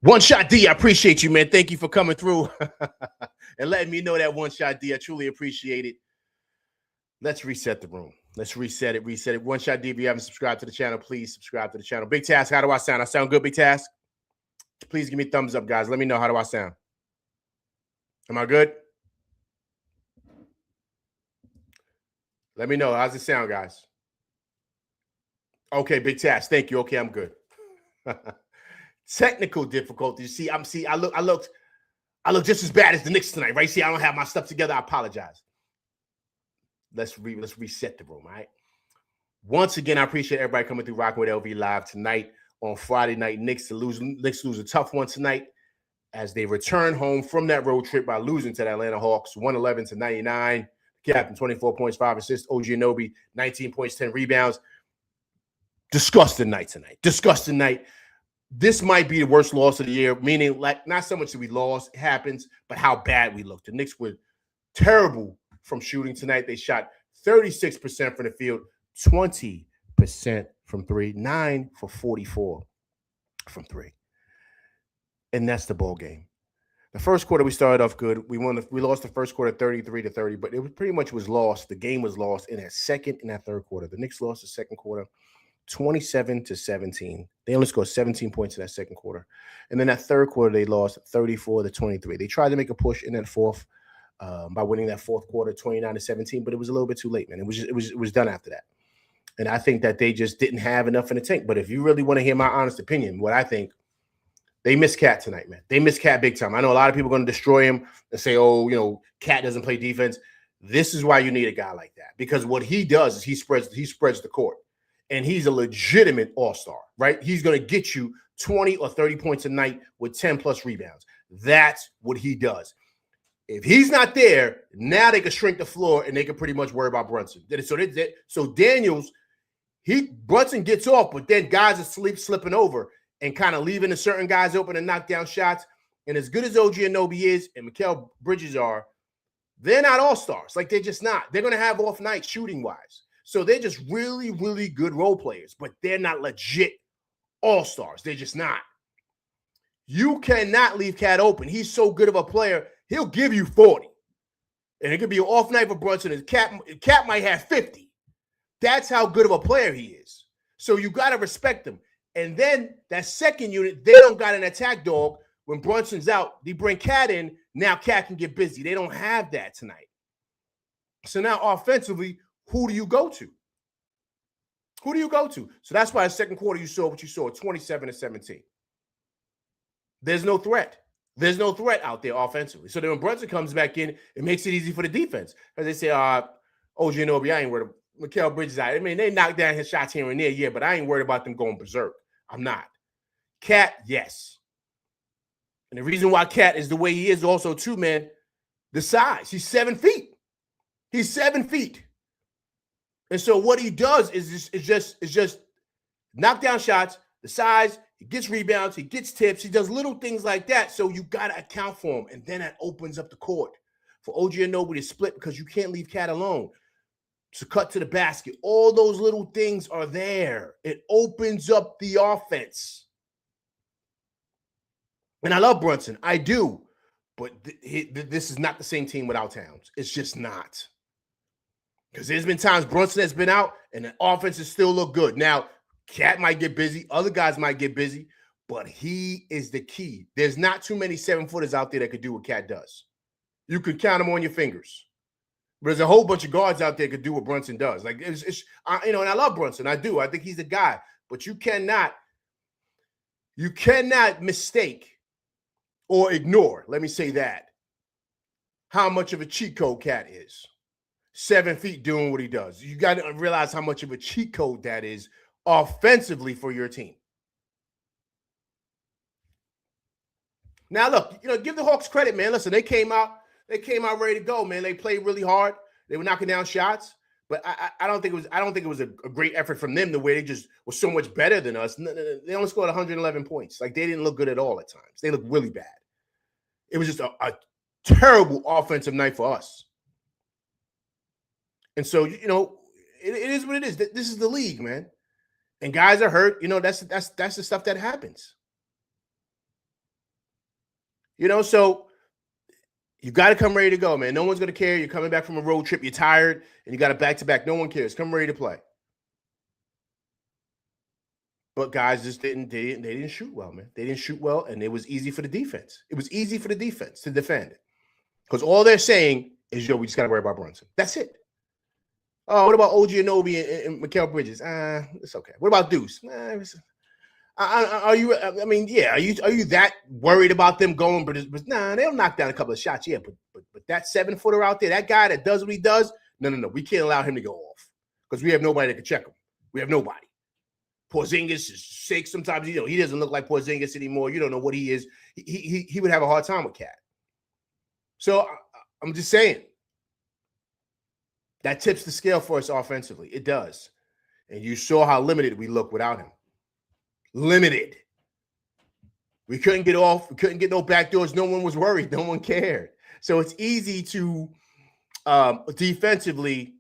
One Shot D, I appreciate you, man. Thank you for coming through and letting me know that One Shot D. I truly appreciate it. Let's reset the room. Let's reset it. One Shot D, if you haven't subscribed to the channel, please subscribe to the channel. Big Task, how do I sound? I sound good, Big Task? Please give me a thumbs up, guys. Let me know, how do I sound? Am I good? Let me know. How's it sound, guys? Okay, Big Task. Thank you. Okay, I'm good. Technical difficulties. See, I look just as bad as the Knicks tonight, right? See, I don't have my stuff together. I apologize. Let's reset the room, all right? Once again, I appreciate everybody coming through Rocking with LV Live tonight on Friday night. Knicks lose a tough one tonight as they return home from that road trip by losing to the Atlanta Hawks 111-99. Captain, 24 points, 5 assists. OG Anunoby, 19 points, 10 rebounds. Disgusting night tonight. Disgusting night. This might be the worst loss of the year, meaning like not so much that we lost, it happens, but how bad we looked. The Knicks were terrible from shooting tonight. They shot 36% from the field, 20% from three, 9 for 44 from three. And that's the ball game. The first quarter, we started off good. We lost the first quarter 33-30, but it pretty much was lost. The game was lost in that second and that third quarter. The Knicks lost the second quarter 27-17. They only scored 17 points in that second quarter. And then that third quarter, they lost 34-23. They tried to make a push in that fourth by winning that fourth quarter 29-17, but it was a little bit too late, man. It was done after that. And I think that they just didn't have enough in the tank. But if you really want to hear my honest opinion, what I think, they missed Cat tonight, man. They missed Cat big time. I know a lot of people are going to destroy him and say, oh, Cat doesn't play defense. This is why you need a guy like that. Because what he does is he spreads the court. And he's a legitimate all-star, right? He's going to get you 20 or 30 points a night with 10-plus rebounds. That's what he does. If he's not there, now they can shrink the floor and they can pretty much worry about Brunson. So Daniels, Brunson gets off, but then guys are slipping over and kind of leaving the certain guys open and knock down shots. And as good as OG Anunoby is and Mikal Bridges are, they're not all-stars. Like, they're just not. They're going to have off nights shooting-wise. So they're just really, really good role players, but they're not legit all-stars. They're just not. You cannot leave Cat open. He's so good of a player, he'll give you 40. And it could be an off night for Brunson, and Cat might have 50. That's how good of a player he is. So you got to respect him. And then that second unit, they don't got an attack dog. When Brunson's out, they bring Cat in. Now Cat can get busy. They don't have that tonight. So now offensively, who do you go to? Who do you go to? So that's why the second quarter you saw what you saw, 27-17. There's no threat. There's no threat out there offensively. So then when Brunson comes back in, it makes it easy for the defense. As they say, OG Anunoby, I ain't worried about Mikal Bridges out. I mean, they knock down his shots here and there, yeah, but I ain't worried about them going berserk. I'm not. Cat, yes. And the reason why Cat is the way he is also, too, man, the size. He's 7 feet. He's 7 feet. And so what he does is just knock down shots, the size, he gets rebounds, he gets tips, he does little things like that. So you got to account for him. And then that opens up the court for OG Anunoby to split because you can't leave Cat alone. To cut to the basket. All those little things are there. It opens up the offense. And I love Brunson. I do. But this is not the same team without Towns. It's just not. Because there's been times Brunson has been out and the offenses still look good. Now, Cat might get busy. Other guys might get busy. But he is the key. There's not too many 7-footers out there that could do what Cat does. You could count them on your fingers. But there's a whole bunch of guards out there that could do what Brunson does. Like, and I love Brunson. I do. I think he's the guy. But you cannot mistake or ignore, let me say that, how much of a cheat code Cat is. 7 feet doing what he does. You got to realize how much of a cheat code that is offensively for your team. Now, look, give the Hawks credit, man. Listen, they came out ready to go, man. They played really hard. They were knocking down shots, but I don't think it was a great effort from them. The way they just were so much better than us. They only scored 111 points. Like, they didn't look good at all at times. They looked really bad. It was just a terrible offensive night for us. And so, it is what it is. This is the league, man. And guys are hurt. That's the stuff that happens. So you got to come ready to go, man. No one's going to care. You're coming back from a road trip. You're tired, and you got a back-to-back. No one cares. Come ready to play. But guys just didn't shoot well, man. They didn't shoot well, and it was easy for the defense. It was easy for the defense to defend it. Because all they're saying is, we just got to worry about Brunson. That's it. Oh, what about OG Anunoby and Mikal Bridges? It's okay. What about Deuce? Are you that worried about them going? But they'll knock down a couple of shots. Yeah, but that 7-footer out there, that guy that does what he does, no. We can't allow him to go off because we have nobody that can check him. We have nobody. Porzingis is sick sometimes. He doesn't look like Porzingis anymore. You don't know what he is. He would have a hard time with Cat. So I'm just saying that tips the scale for us offensively. It does. And you saw how limited we look without him. Limited. We couldn't get off. We couldn't get no backdoors. No one was worried. No one cared. So it's easy to defensively,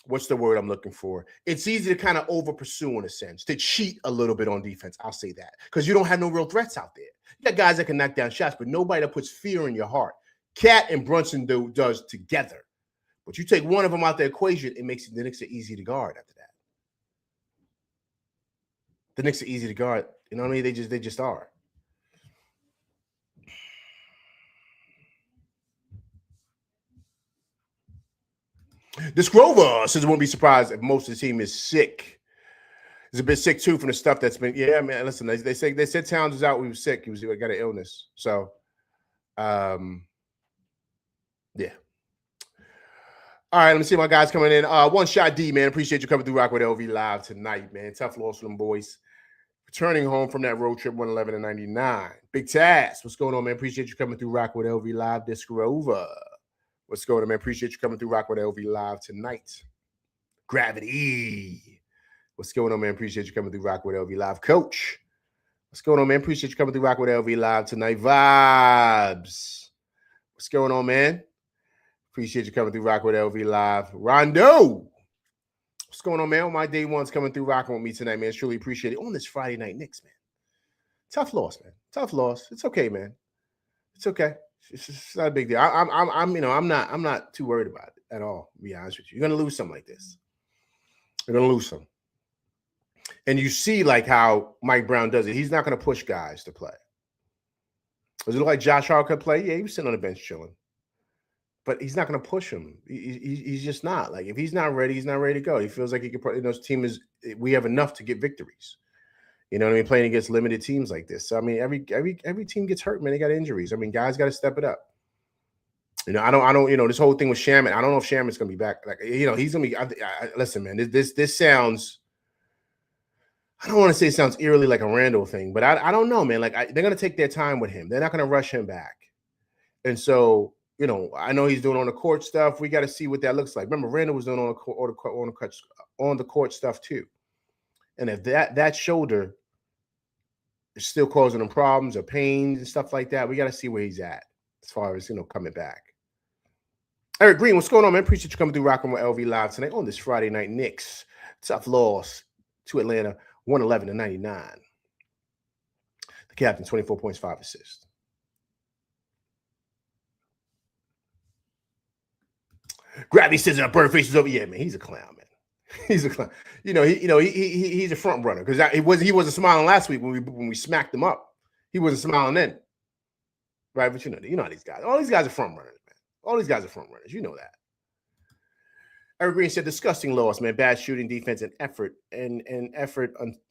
what's the word I'm looking for? It's easy to kind of over pursue in a sense, to cheat a little bit on defense. I'll say that because you don't have no real threats out there. You got guys that can knock down shots, but nobody that puts fear in your heart. Cat and Brunson does together. But you take one of them out the equation, it makes the Knicks easy to guard after that. The Knicks are easy to guard. You know what I mean? They just are. This Grover says, won't be surprised if most of the team is sick. He's a bit sick too from the stuff that's been. Yeah, man. Listen, they said Towns was out. He was sick. He got an illness. So, yeah. All right, let me see my guys coming in. One shot D, man. Appreciate you coming through Rock with LV live tonight, man. Tough loss for them boys. Returning home from that road trip, 111-99. Big Taz, what's going on, man? Appreciate you coming through Rock with LV live. This Grover. What's going on, man? Appreciate you coming through Rock with LV live tonight. Gravity. What's going on, man? Appreciate you coming through Rock with LV live. Coach. What's going on, man? Appreciate you coming through Rock with LV live tonight. Vibes. What's going on, man? Appreciate you coming through Rock with LV live. Rondo. What's going on, man? All my day ones coming through rocking with me tonight, man. Truly appreciate it. On this Friday night Knicks, man. Tough loss, man. Tough loss. It's okay, man. It's okay. It's not a big deal. I'm not too worried about it at all, to be honest with you. You're gonna lose something like this. You're gonna lose some. And you see like how Mike Brown does it. He's not gonna push guys to play. Does it look like Josh Hart could play? Yeah, he was sitting on the bench chilling. But he's not going to push him. He's just not. Like, if he's not ready, he's not ready to go. He feels like he could put, his team is, we have enough to get victories. You know what I mean? Playing against limited teams like this. So, I mean, every team gets hurt, man. They got injuries. I mean, guys got to step it up. I don't, this whole thing with Shaman, I don't know if Shaman's going to be back. Like, he's going to be, listen, man, this sounds, I don't want to say it sounds eerily like a Randall thing, but I don't know, man. Like, they're going to take their time with him. They're not going to rush him back. And so, I know he's doing on the court stuff. We got to see what that looks like. Remember, Randall was doing on the court stuff too. And if that shoulder is still causing him problems or pains and stuff like that, we got to see where he's at as far as coming back. Eric Green, what's going on, man? Appreciate you coming through rocking with LV live tonight on this Friday night. Knicks tough loss to Atlanta, 111-99. The captain, 24 points, 5 assists. Gravity says that bird face is over. Yeah, man, he's a clown, man. He's a clown. He's a front runner because he wasn't smiling last week when we smacked him up. He wasn't smiling then, right? But you know how these guys. All these guys are front runners, man. All these guys are front runners. You know that. Eric Green said, "Disgusting loss, man. Bad shooting, defense, and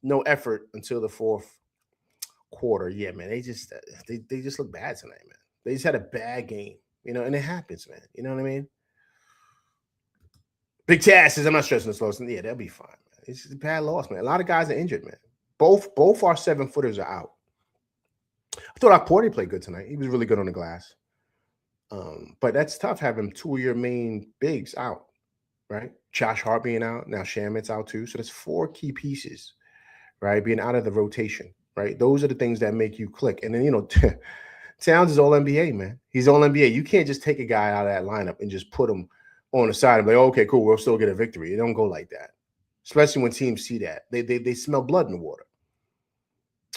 no effort until the fourth quarter. Yeah, man. They just look bad tonight, man. They just had a bad game, and it happens, man. You know what I mean." Big Taz says, I'm not stressing this loss. Yeah, they'll be fine, man. It's just a bad loss, man. A lot of guys are injured, man. Both our 7-footers are out. I thought Porter played good tonight. He was really good on the glass. But that's tough having 2 of your main bigs out, right? Josh Hart being out. Now Shamit's out too. So that's 4 key pieces, right? Being out of the rotation, right? Those are the things that make you click. And then, Towns is all NBA, man. He's all NBA. You can't just take a guy out of that lineup and just put him on the side and be like, okay, cool, we'll still get a victory. It don't go like that, especially when teams see that. They smell blood in the water.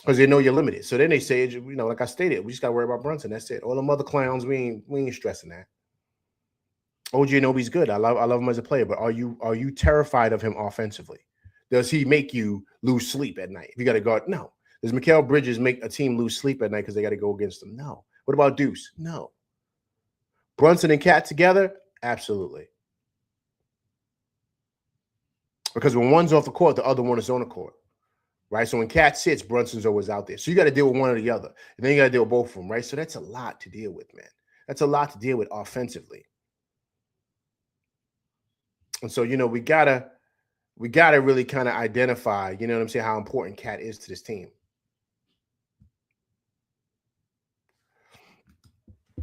because they know you're limited. So then they say, like I stated, we just got to worry about Brunson. That's it. All the other clowns, we ain't stressing that. OG Anunoby's good. I love him as a player, but are you terrified of him offensively? Does he make you lose sleep at night? If you got to guard, no. Does Mikal Bridges make a team lose sleep at night because they got to go against him? No. What about Deuce? No. Brunson and Cat together? Absolutely. Because when one's off the court, the other one is on the court, right? So when Cat sits, Brunson's always out there. So you got to deal with one or the other. And then you got to deal with both of them, right? So that's a lot to deal with, man. That's a lot to deal with offensively. And so, we gotta really kind of identify, you know what I'm saying, how important Cat is to this team.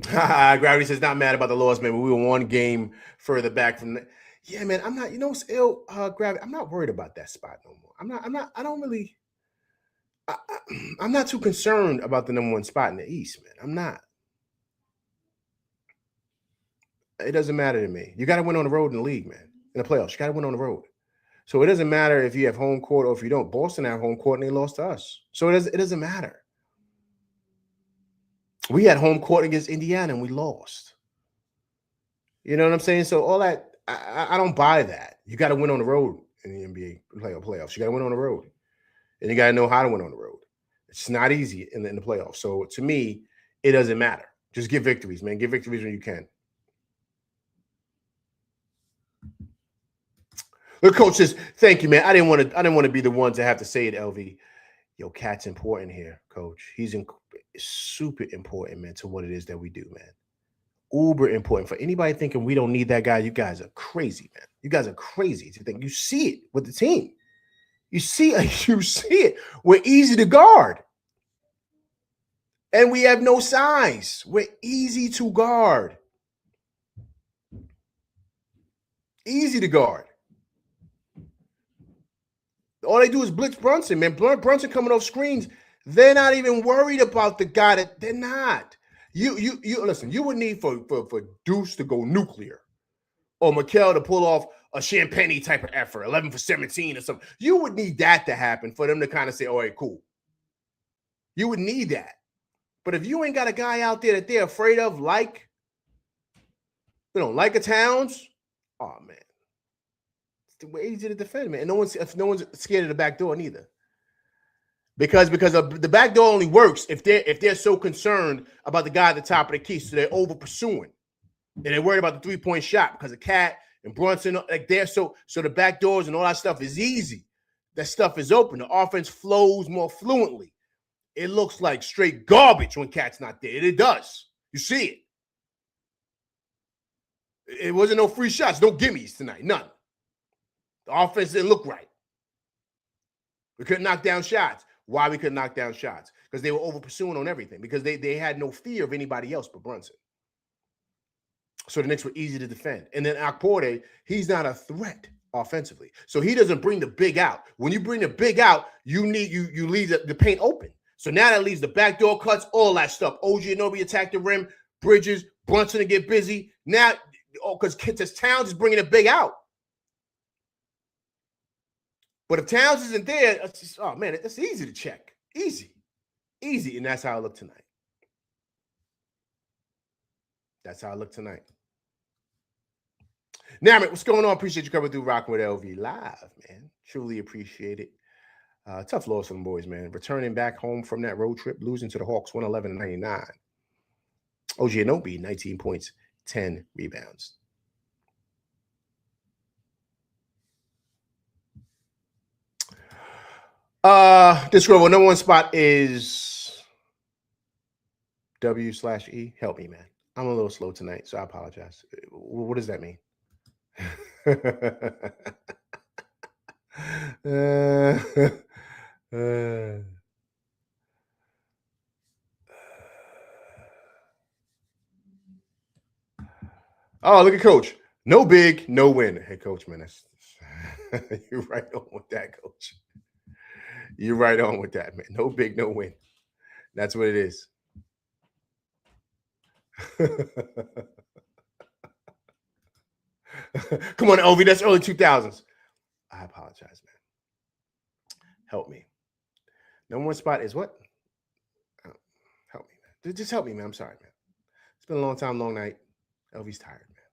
Gravity says not mad about the loss, man. But we were one game further back from that. Yeah, man. I'm not, what's ill, Gravity. I'm not worried about that spot no more. I'm not too concerned about the number one spot in the East, man. I'm not. It doesn't matter to me. You got to win on the road in the league, man. In the playoffs, you got to win on the road. So it doesn't matter if you have home court or if you don't. Boston have home court and they lost to us. So it doesn't matter. We had home court against Indiana and we lost. You know what I'm saying? So all that, I don't buy that. You got to win on the road in the NBA playoffs. You got to win on the road. And you got to know how to win on the road. It's not easy in the playoffs. So to me, it doesn't matter. Just get victories, man. Get victories when you can. The coach says, "Thank you, man. I didn't want to be the one to have to say it, LV. Yo, Cat's important here, coach. He's super important, man, to what it is that we do, man. Uber important. For anybody thinking we don't need that guy, you guys are crazy, man. You guys are crazy to think. You see it with the team. You see it. We're easy to guard. And we have no size. We're easy to guard. Easy to guard. All they do is blitz Brunson, man. Brunson coming off screens. They're not even worried about the guy that they're not. You listen, you would need for Deuce to go nuclear or Mikal to pull off a Champagne type of effort, 11 for 17 or something. You would need that to happen for them to kind of say, all right, cool. You would need that. But if you ain't got a guy out there that they're afraid of, like a Towns, oh, man. We're easy to defend, man. And no one's scared of the back door neither. Because the back door only works if they're so concerned about the guy at the top of the key, so they're over pursuing, and they're worried about the 3-point shot because of Cat and Brunson. Like they're so the back doors and all that stuff is easy. That stuff is open. The offense flows more fluently. It looks like straight garbage when Cat's not there. It does. You see it. It wasn't no free shots, no gimmies tonight, none. The offense didn't look right. We couldn't knock down shots. Why we couldn't knock down shots? Because they were over pursuing on everything. Because they had no fear of anybody else but Brunson. So the Knicks were easy to defend. And then Akporte, he's not a threat offensively. So he doesn't bring the big out. When you bring the big out, you leave the paint open. So now that leaves the backdoor cuts, all that stuff. OG Anunoby attack the rim, Bridges, Brunson to get busy. Now, because Towns is bringing the big out. But if Towns isn't there, it's just, oh, man, it's easy to check. Easy. And that's how I look tonight. Now, what's going on? Appreciate you coming through Rocking with LV Live, man. Truly appreciate it. Tough loss for them boys, man. Returning back home from that road trip, losing to the Hawks 111-99. OG Anunoby, 19 points, 10 rebounds. This girl, number one spot is W/E. Help me, man. I'm a little slow tonight, so I apologize. What does that mean? Oh, look at Coach. No big, no win. Hey, Coach, man, you're right on with that, Coach. You're right on with that, man. No big, no win. That's what it is. Come on, LV. That's early 2000s. I apologize, man. Help me. Number one spot is what? Oh, help me, man. Just help me, man. I'm sorry, man. It's been a long time, long night. LV's tired, man.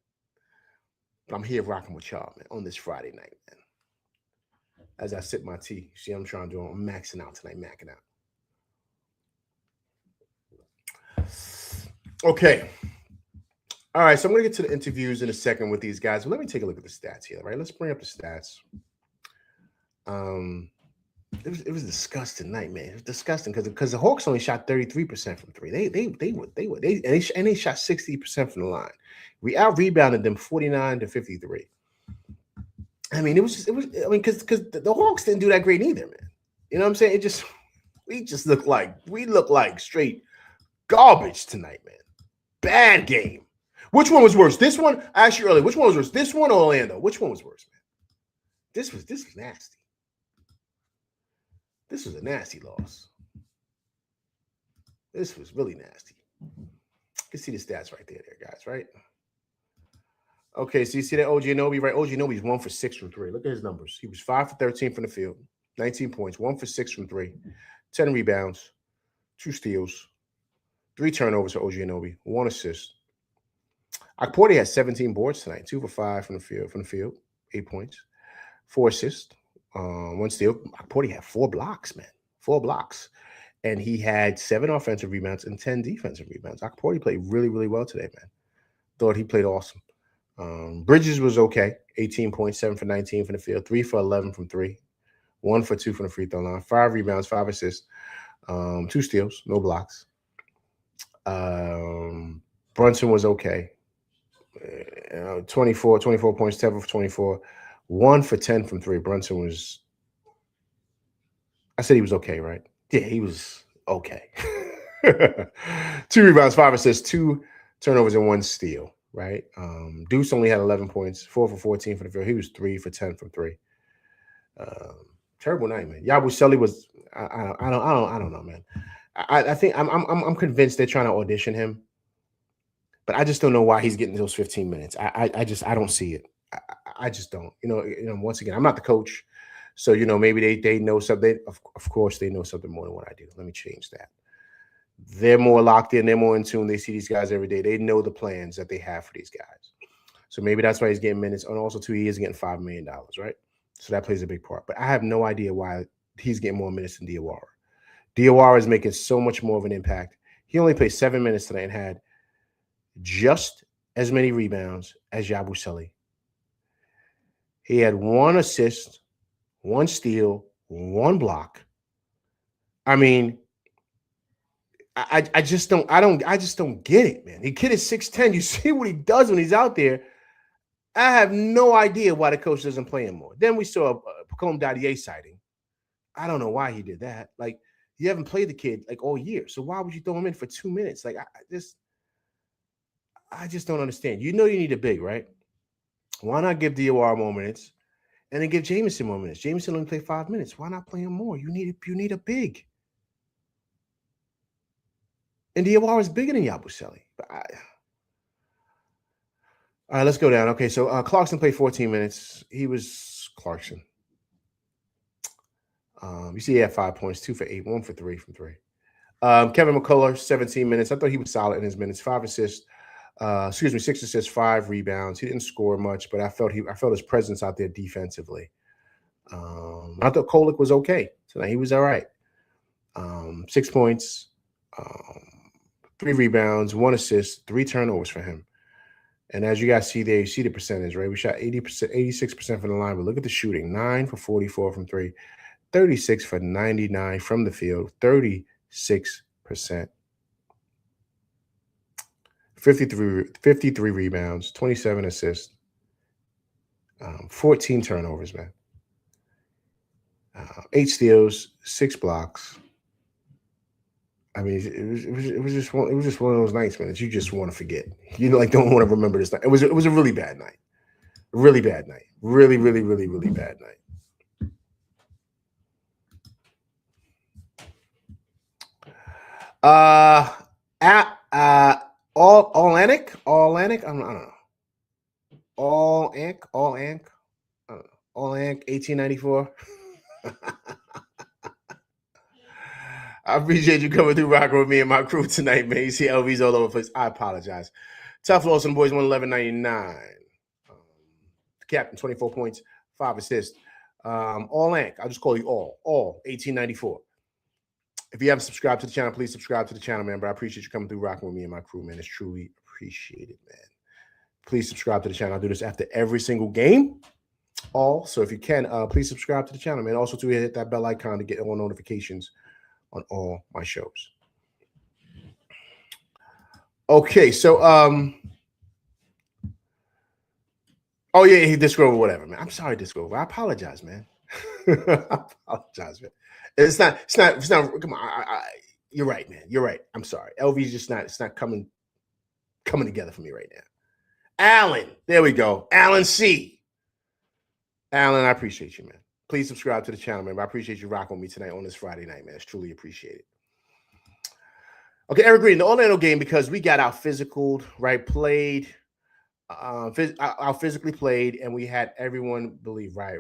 But I'm here rocking with y'all, man, on this Friday night, man. As I sip my tea. See what I'm trying to do? I'm maxing out tonight, macking out. Okay. All right, so I'm going to get to the interviews in a second with these guys. But let me take a look at the stats here, right? Let's bring up the stats. It was a disgusting night, man. It was disgusting because the Hawks only shot 33% from three. They shot 60% from the line. We out rebounded them 49-53. I mean, because the Hawks didn't do that great either, man. You know what I'm saying? We look like straight garbage tonight, man. Bad game. Which one was worse? This one? I asked you earlier. Which one was worse? This one or Orlando? Which one was worse, man? This was nasty. This was a nasty loss. This was really nasty. You can see the stats right there, guys, right? Okay, so you see that OG Anunoby, right? OG Anunoby's 1 for 6 from 3. Look at his numbers. He was 5 for 13 from the field, 19 points, 1 for 6 from 3, 10 rebounds, 2 steals, 3 turnovers for OG Anunoby, 1 assist. Akporti had 17 boards tonight, 2 for 5 from the field, 8 points, 4 assists, 1 steal. Akporti had 4 blocks, man, 4 blocks. And he had 7 offensive rebounds and 10 defensive rebounds. Akporti played really, really well today, man. Thought he played awesome. Bridges was okay, 18 points, 7 for 19 from the field, 3 for 11 from 3, 1 for 2 from the free throw line, 5 rebounds, 5 assists, 2 steals, no blocks. Brunson was okay. 24 points, 7 for 24, 1 for 10 from 3. Brunson was, I said he was okay, right? Yeah, he was okay. 2 rebounds, 5 assists, 2 turnovers, and 1 steal, right? Deuce only had 11 points, 4 for 14 from the field. He was 3 for 10 from 3. Terrible night, man. Yabusele was, I don't know, man. I think I'm convinced they're trying to audition him. But I just don't know why he's getting those 15 minutes. I don't see it. I just don't. You know, once again, I'm not the coach. So, maybe they know something. Of course, they know something more than what I do. Let me change that. They're more locked in. They're more in tune. They see these guys every day. They know the plans that they have for these guys. So maybe that's why he's getting minutes. And also, too, he is getting $5 million, right? So that plays a big part. But I have no idea why he's getting more minutes than Diawara. Diawara is making so much more of an impact. He only played 7 minutes tonight and had just as many rebounds as Yabusele. He had 1 assist, 1 steal, 1 block. I mean, I just don't get it, man. The kid is 6'10". You see what he does when he's out there. I have no idea why the coach doesn't play him more. Then we saw a Pacome Dadier sighting. I don't know why he did that. Like, you haven't played the kid like all year. So why would you throw him in for 2 minutes? Like, I just don't understand. You need a big, right? Why not give Diawara more minutes and then give Jamison more minutes? Jamison only played 5 minutes. Why not play him more? You need a big. And Diawara is bigger than Yabusele. All right, let's go down. Okay, so Clarkson played 14 minutes. He was Clarkson. You see he had 5 points, 2 for 8, 1 for 3 from 3. Kevin McCullough, 17 minutes. I thought he was solid in his minutes. 6 assists, 5 rebounds. He didn't score much, but I felt his presence out there defensively. I thought Kolek was okay tonight. He was all right. 6 points, 3 rebounds, 1 assist, 3 turnovers for him. And as you guys see there, you see the percentage, right? We shot 86% from the line, but look at the shooting. 9 for 44 from 3, 36 for 99 from the field, 36%. 53 rebounds, 27 assists, 14 turnovers, man. 8 steals, 6 blocks. I mean, it was just one of those nights, man, that you just want to forget. You don't want to remember this night. It was a really bad night. Really bad night. Really, really, really, really bad night. All Atlantic. I don't know. All Ank. I don't know. All Ank 1894. I appreciate you coming through rocking with me and my crew tonight, man. You see LVs all over the place. I apologize. Tough loss on the boys, 111.99. Captain, 24 points, 5 assists. All Ank, I'll just call you all 1894. If you haven't subscribed to the channel, please subscribe to the channel, man. But I appreciate you coming through rocking with me and my crew, man. It's truly appreciated, man. Please subscribe to the channel. I'll do this after every single game. So if you can, please subscribe to the channel, man. Also, to hit that bell icon to get all notifications on all my shows. Okay, so oh yeah, Discrover, whatever, man. I'm sorry, Discrover. I apologize, man. I apologize, man. It's not. Come on, you're right, man. You're right. I'm sorry. LV's just not. It's not coming together for me right now. Alan, there we go. Alan C. Alan, I appreciate you, man. Please subscribe to the channel, man. I appreciate you rocking with me tonight on this Friday night, man. It's truly appreciated. Okay, Eric Green, the Orlando game, because we got out physical, right? Played, out physically played, and we had everyone believe. Right.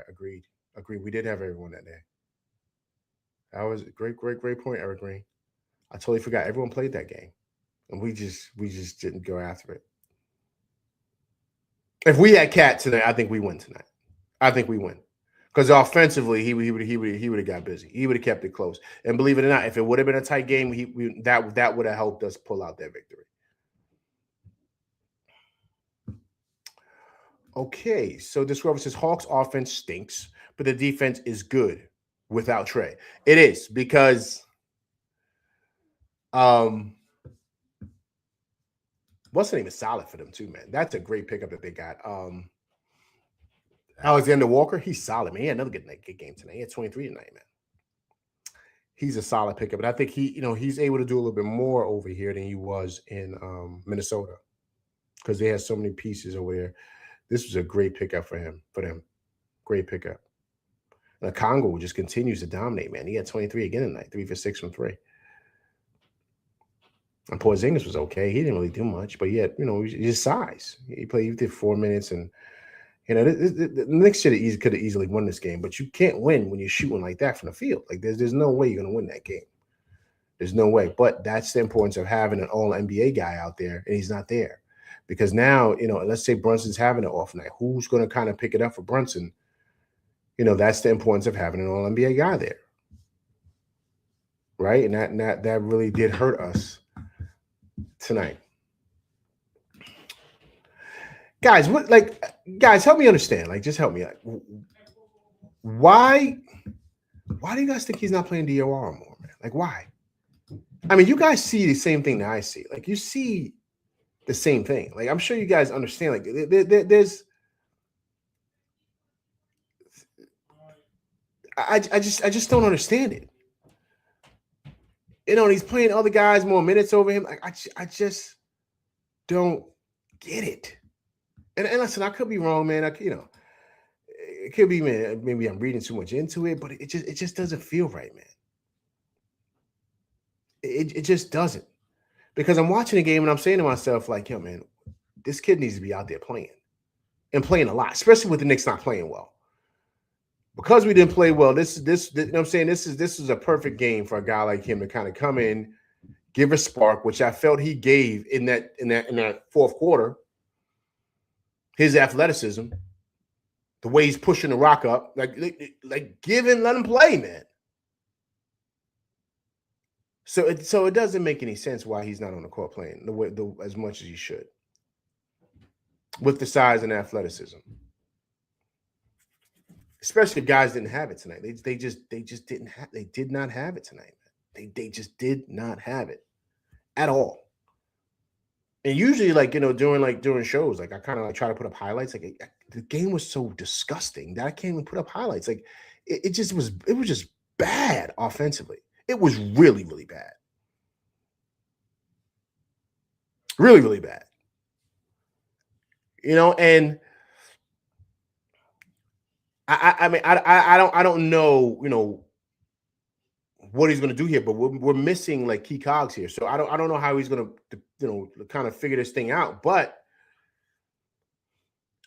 Agreed. We did have everyone that day. That was a great point, Eric Green. I totally forgot. Everyone played that game, and we just didn't go after it. If we had Cat tonight, I think we win tonight. I think we win. Because offensively, he would have got busy. He would have kept it close. And believe it or not, if it would have been a tight game, that would have helped us pull out that victory. Okay, so Discover says Hawks offense stinks, but the defense is good without Trey. It is, because what's the name is solid for them too, man. That's a great pickup that they got. Alexander Walker, he's solid, man. He had another good game tonight. He had 23 tonight, man. He's a solid pickup, but I think he's able to do a little bit more over here than he was in Minnesota, because they had so many pieces over there. This was a great pickup for them. Great pickup. And Congo just continues to dominate, man. He had 23 again tonight, 3 for 6 from 3. And Porzingis was okay. He didn't really do much, but he had, his size. He did 4 minutes, and the Knicks could have easily won this game, but you can't win when you're shooting like that from the field. Like there's no way you're going to win that game. There's no way. But that's the importance of having an all-NBA guy out there, and he's not there. Because now, let's say Brunson's having an off night. Who's going to kind of pick it up for Brunson? That's the importance of having an all-NBA guy there. Right? And that really did hurt us tonight. Guys, help me understand. Just help me. Why do you guys think he's not playing DOR more, man? Why? I mean, you guys see the same thing that I see. You see the same thing. I'm sure you guys understand. There's I just don't understand it. He's playing other guys more minutes over him. I just don't get it. And listen, I could be wrong, man. It could be, man. Maybe I'm reading too much into it, but it just doesn't feel right, man. It just doesn't, because I'm watching the game and I'm saying to myself, yo, man, this kid needs to be out there playing, and playing a lot, especially with the Knicks not playing well. Because we didn't play well, this I'm saying this is a perfect game for a guy like him to kind of come in, give a spark, which I felt he gave in that fourth quarter. His athleticism, the way he's pushing the rock up, let him play, man. So it doesn't make any sense why he's not on the court playing as much as he should, with the size and athleticism. Especially if guys didn't have it tonight. They did not have it tonight, man. They just did not have it at all. And usually, during shows, I kind of try to put up highlights. The game was so disgusting that I can't even put up highlights. It was just bad offensively. It was really, really bad. Really, really bad. And I don't know, what he's going to do here, but we're missing key cogs here. So I don't know how he's going to, kind of figure this thing out. But,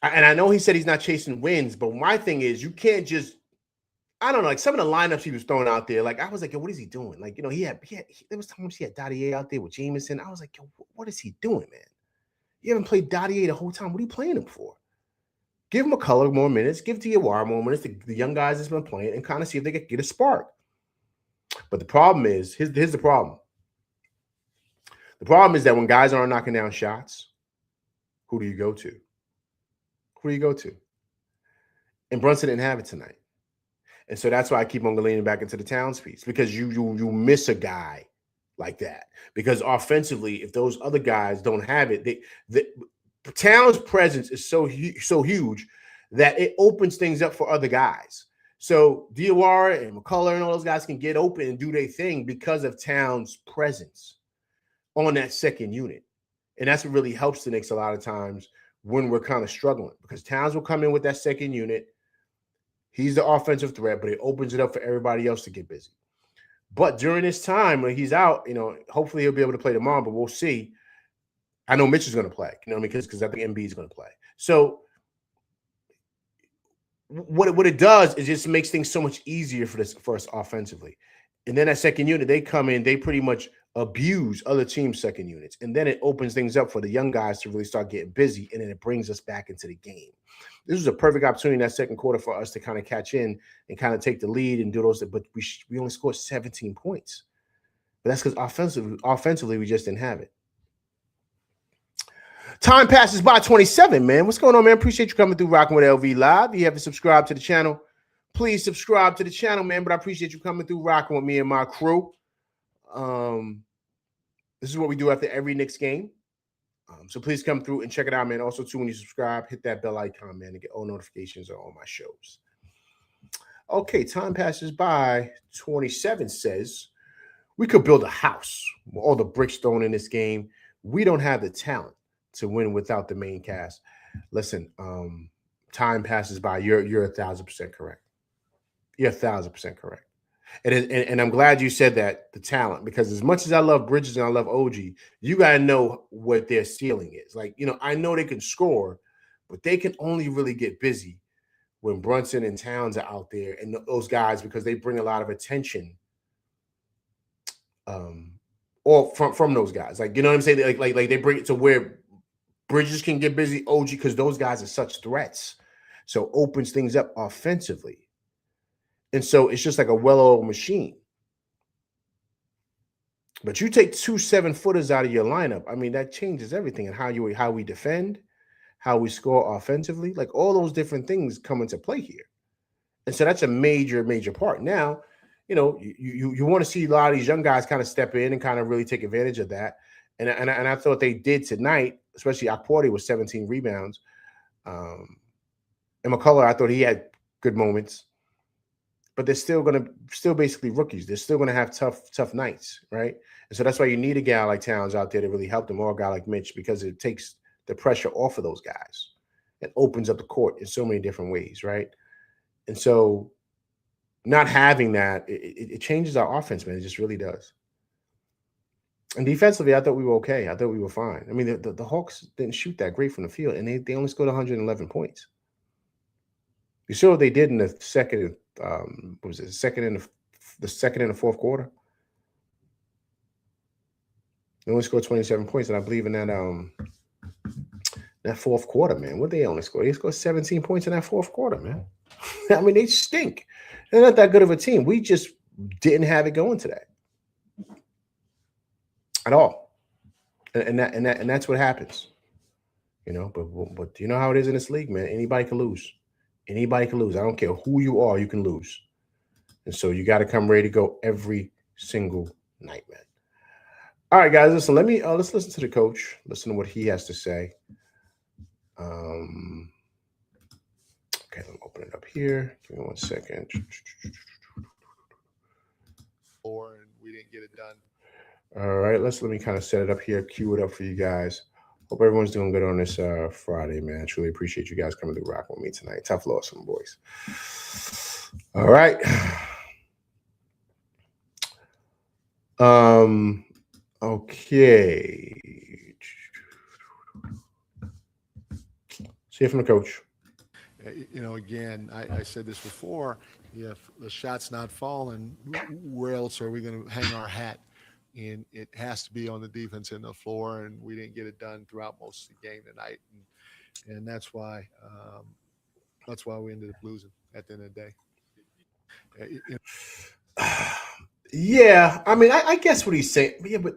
and I know he said he's not chasing wins, but my thing is, you can't just I don't know, like some of the lineups he was throwing out there, like I was like, yo, what is he doing? Like, you know, there was times he had Dottier out there with Jameson. I was like, yo, what is he doing, man? You haven't played Dottier the whole time. What are you playing him for? Give him McCullough more minutes. Give Diawara more minutes. The young guys that's been playing and kind of see if they can get a spark. But the problem is, here's the problem. The problem is that when guys aren't knocking down shots, who do you go to? Who do you go to? And Brunson didn't have it tonight. And so that's why I keep on leaning back into the Towns piece, because you miss a guy like that. Because offensively, if those other guys don't have it, the Towns' presence is so huge that it opens things up for other guys. So Diawara and McCullough and all those guys can get open and do their thing because of Towns' presence on that second unit. And that's what really helps the Knicks a lot of times when we're kind of struggling, because Towns will come in with that second unit. He's the offensive threat, but it opens it up for everybody else to get busy. But during this time when he's out, you know, hopefully he'll be able to play tomorrow, but we'll see. I know Mitch is going to play, you know, because I think MB is going to play. So what it does is just makes things so much easier for us offensively. And then that second unit, they come in, they pretty much abuse other teams' second units. And then it opens things up for the young guys to really start getting busy, and then it brings us back into the game. This was a perfect opportunity in that second quarter for us to kind of catch in and kind of take the lead and do those. But we only scored 17 points. But that's because offensively, we just didn't have it. Time passes by 27, man. What's going on, man? Appreciate you coming through Rocking with LV Live. If you haven't subscribed to the channel, please subscribe to the channel, man. But I appreciate you coming through Rocking with me and my crew. This is what we do after every Knicks game. So please come through and check it out, man. Also, too, when you subscribe, hit that bell icon, man, to get all notifications on all my shows. Okay, time passes by 27 says, we could build a house with all the bricks thrown in this game. We don't have the talent to win without the main cast. Listen, time passes by. You're 1,000% correct. You're 1,000% correct. And I'm glad you said that, the talent, because as much as I love Bridges and I love OG, you got to know what their ceiling is. Like, you know, I know they can score, but they can only really get busy when Brunson and Towns are out there and those guys, because they bring a lot of attention or from those guys. Like, you know what I'm saying? Like they bring it to where Bridges can get busy, OG, because those guys are such threats. So opens things up offensively. And so it's just like a well-oiled machine. But you take 2 7-footers out of your lineup, I mean, that changes everything, and how we defend, how we score offensively. Like, all those different things come into play here. And so that's a major, major part. Now, you know, you want to see a lot of these young guys kind of step in and kind of really take advantage of that. And I thought they did tonight, especially Akporte with 17 rebounds. And McCullough, I thought he had good moments. But they're still basically rookies. They're still gonna have tough nights, right? And so that's why you need a guy like Towns out there to really help them, or a guy like Mitch, because it takes the pressure off of those guys. It opens up the court in so many different ways, right? And so not having that, it changes our offense, man. It just really does. And defensively, I thought we were okay. I thought we were fine. I mean, the Hawks didn't shoot that great from the field, and they only scored 111 points. You saw what they did in the second. What was it? The second and the fourth quarter. They only scored 27 points, and I believe in that fourth quarter, man. What they only scored? They scored 17 points in that fourth quarter, man. I mean, they stink. They're not that good of a team. We just didn't have it going today at all, and that's what happens, you know. But you know how it is in this league, man. Anybody can lose. Anybody can lose. I don't care who you are, you can lose. And so you got to come ready to go every single night, man. All right, guys, listen, let's listen to the coach. Listen to what he has to say. Okay, let me open it up here. Give me 1 second. And we didn't get it done. All right, let me kind of set it up here, cue it up for you guys. Hope everyone's doing good on this Friday, man. I truly appreciate you guys coming to rock with me tonight. Tough loss, some boys. All right. Okay. See you from the coach. Again, I said this before, if the shot's not falling, where else are we going to hang our hat? And it has to be on the defense in the floor, and we didn't get it done throughout most of the game tonight. And that's why we ended up losing at the end of the day. Yeah, I mean, I guess what he's saying. Yeah, but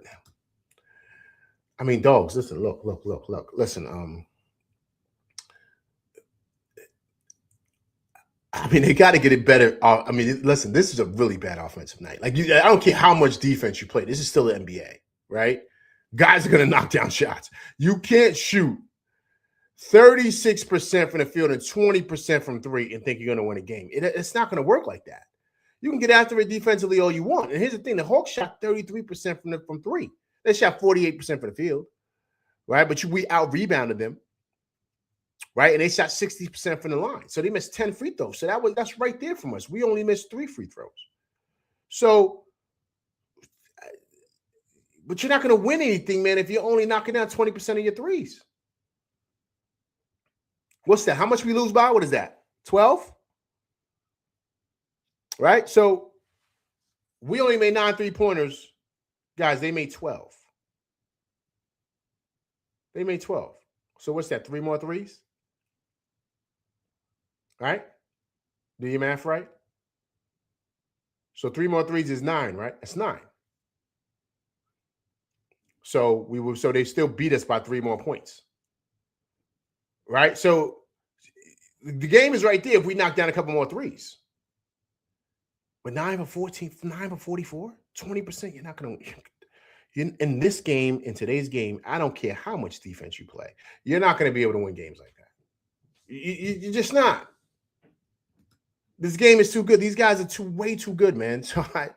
I mean, dogs. Listen, look. Listen, I mean, they got to get it better. I mean, listen, this is a really bad offensive night. Like, I don't care how much defense you play. This is still the NBA, right? Guys are going to knock down shots. You can't shoot 36% from the field and 20% from three and think you're going to win a game. It's not going to work like that. You can get after it defensively all you want. And here's the thing. The Hawks shot 33% from three. They shot 48% from the field, right? But we out-rebounded them. Right, and they shot 60% from the line, so they missed 10 free throws. So that's right there from us. We only missed 3 free throws. So, but you're not going to win anything, man, if you're only knocking down 20% of your threes. What's that? How much we lose by? What is that? 12? Right. So we only made 9 3-pointers, guys. They made 12. They made 12. So what's that? 3 more threes? Right? Do your math right? So 3 more threes is 9, right? That's 9. So they still beat us by 3 more points. Right? So the game is right there if we knock down a couple more threes. But 9 for 14, 9 for 44, 20%, you're not going to. In this game, in today's game, I don't care how much defense you play. You're not going to be able to win games like that. You're just not. This game is too good. These guys are way too good, man. So I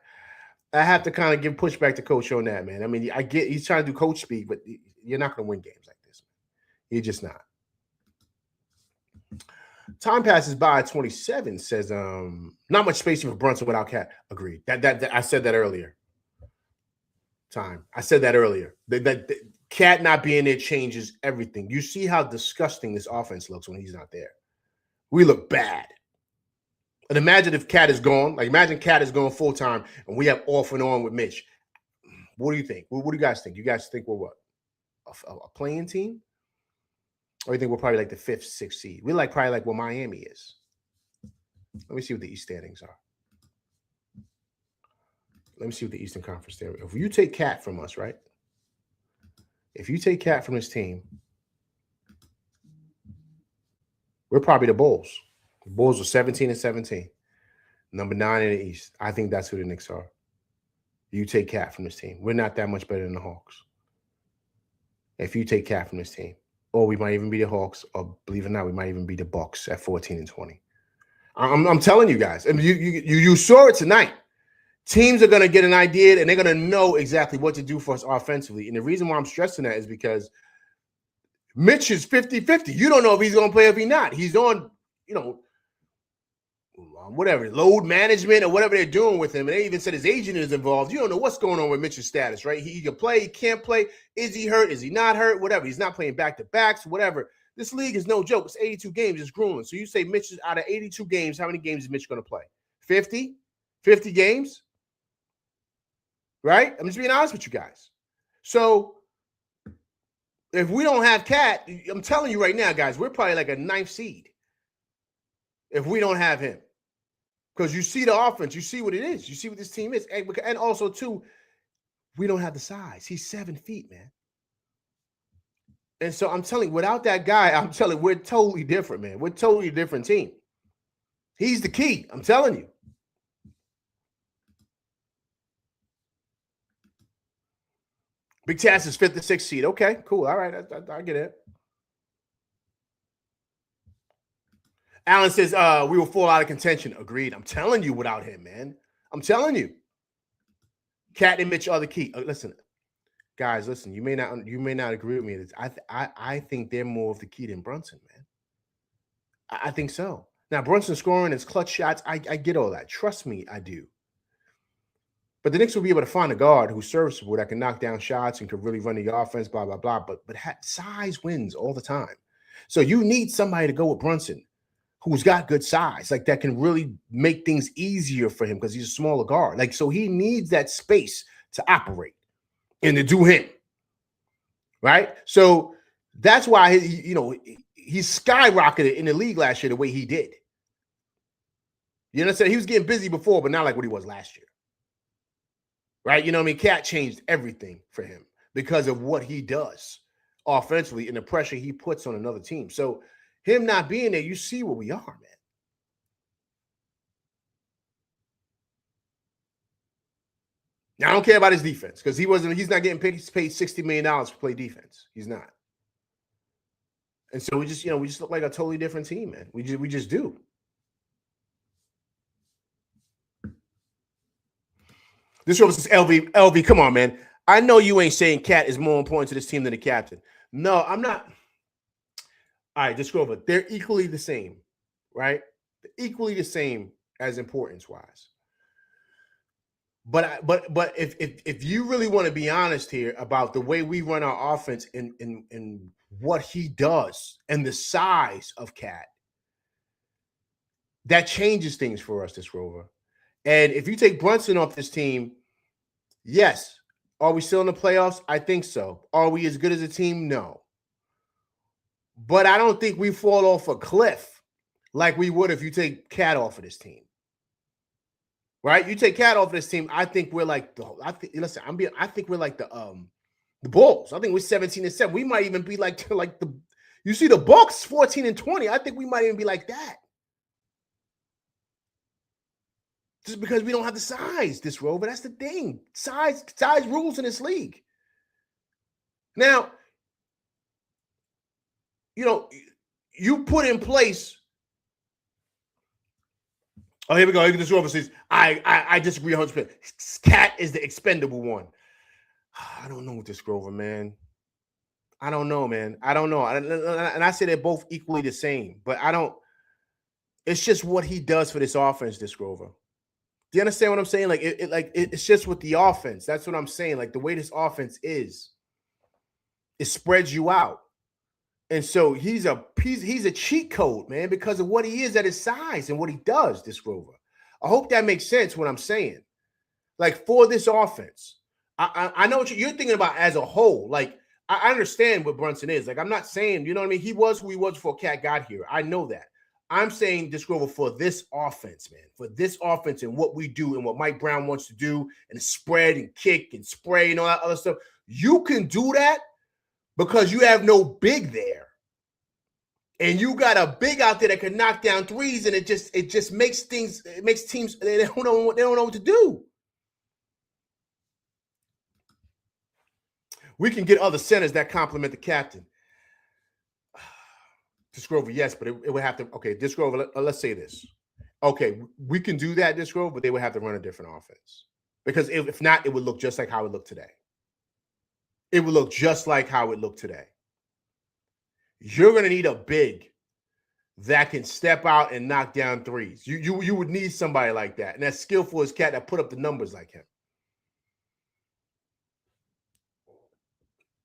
have to kind of give pushback to Coach on that, man. I mean, I get he's trying to do coach speak, but you're not going to win games like this. You're just not. Time passes by. 27 says, not much spacing for Brunson without Cat. Agreed. That I said that earlier. I said that earlier. That Cat not being there changes everything. You see how disgusting this offense looks when he's not there. We look bad. And imagine if Cat is gone. Like, imagine Cat is going full time and we have off and on with Mitch. What do you think? What do you guys think? You guys think we're what? A playing team? Or you think we're probably like the 5th, 6th seed? We're probably like what Miami is. Let me see what the East standings are. Let me see what the Eastern Conference there. If you take Cat from us, right? If you take Cat from this team, we're probably the Bulls. The Bulls are 17-17, number 9 in the East. I think that's who the Knicks are. You take Cat from this team. We're not that much better than the Hawks. If you take Cat from this team, or we might even be the Hawks, or believe it or not, we might even be the Bucks at 14-20. I'm telling you guys, and you saw it tonight. Teams are going to get an idea, and they're going to know exactly what to do for us offensively. And the reason why I'm stressing that is because Mitch is 50-50. You don't know if he's going to play or if he's not. He's on, whatever, load management or whatever they're doing with him. And they even said his agent is involved. You don't know what's going on with Mitch's status, right? He can play, he can't play. Is he hurt? Is he not hurt? Whatever. He's not playing back-to-backs, whatever. This league is no joke. It's 82 games. It's grueling. So you say Mitch is out of 82 games, how many games is Mitch going to play? 50? 50 games? Right? I'm just being honest with you guys. So if we don't have Cat, I'm telling you right now, guys, we're probably like a 9th seed if we don't have him. Because you see the offense, you see what it is, you see what this team is. And also, too, we don't have the size. He's 7 feet, man. And so I'm telling you, without that guy, I'm telling you, we're totally different, man. We're totally a different team. He's the key. I'm telling you. Big Tass is 5th to 6th seed. Okay, cool. All right, I get it. Allen says, we will fall out of contention. Agreed. I'm telling you without him, man. I'm telling you. Cat and Mitch are the key. Listen, guys, listen, you may not agree with me. I think they're more of the key than Brunson, man. I think so. Now, Brunson scoring his clutch shots, I get all that. Trust me, I do. But the Knicks will be able to find a guard who's serviceable that can knock down shots and can really run the offense, blah, blah, blah. But size wins all the time. So you need somebody to go with Brunson who's got good size, like that can really make things easier for him because he's a smaller guard. Like, so he needs that space to operate and to do him. Right? So that's why he skyrocketed in the league last year the way he did. You understand? He was getting busy before, but not like what he was last year. Right? You know what I mean? Cat changed everything for him because of what he does offensively and the pressure he puts on another team. So him not being there, you see where we are, man. Now, I don't care about his defense because he's not getting paid $60 million to play defense. He's not. And so we just look like a totally different team, man. We just do. This one says LV, come on, man. I know you ain't saying Cat is more important to this team than the captain. No, I'm not. All right, just go over. They're equally the same, right? They're equally the same as importance-wise. But if you really want to be honest here about the way we run our offense and what he does and the size of Cat, that changes things for us this Rover. And if you take Brunson off this team, yes. Are we still in the playoffs? I think so. Are we as good as a team? No. But I don't think we fall off a cliff like we would if you take Cat off of this team. Right? You take Cat off of this team, I think we're like I think we're like the Bulls. I think we're 17-7. We might even be like you see the Bucks 14-20. I think we might even be like that. Just because we don't have the size, this Rover. That's the thing. Size rules in this league. Now, you put in place. Oh, here we go. This Rover says, I disagree 100%. Cat is the expendable one. I don't know with this Grover, man. I don't know, man. I don't know. And I say they're both equally the same, but I don't. It's just what he does for this offense, this Grover. Do you understand what I'm saying? Like it's just with the offense. That's what I'm saying. Like the way this offense is, it spreads you out. And so he's a cheat code, man, because of what he is at his size and what he does, this Grover. I hope that makes sense what I'm saying. Like for this offense, I know what you're thinking about as a whole. Like I understand what Brunson is. Like I'm not saying, you know what I mean? He was who he was before Cat got here. I know that. I'm saying this Grover for this offense, man, for this offense and what we do and what Mike Brown wants to do and spread and kick and spray and all that other stuff. You can do that because you have no big there. And you got a big out there that can knock down threes, and it just makes teams they don't know what to do. We can get other centers that complement the captain. Disgrover, yes, but it would have to. Okay, Disgrover, let's say this. Okay, we can do that, Disgrover, but they would have to run a different offense because if not, it would look just like how it looked today. It would look just like how it looked today. You're going to need a big that can step out and knock down threes. You would need somebody like that, and that's skillful as Cat that put up the numbers like him.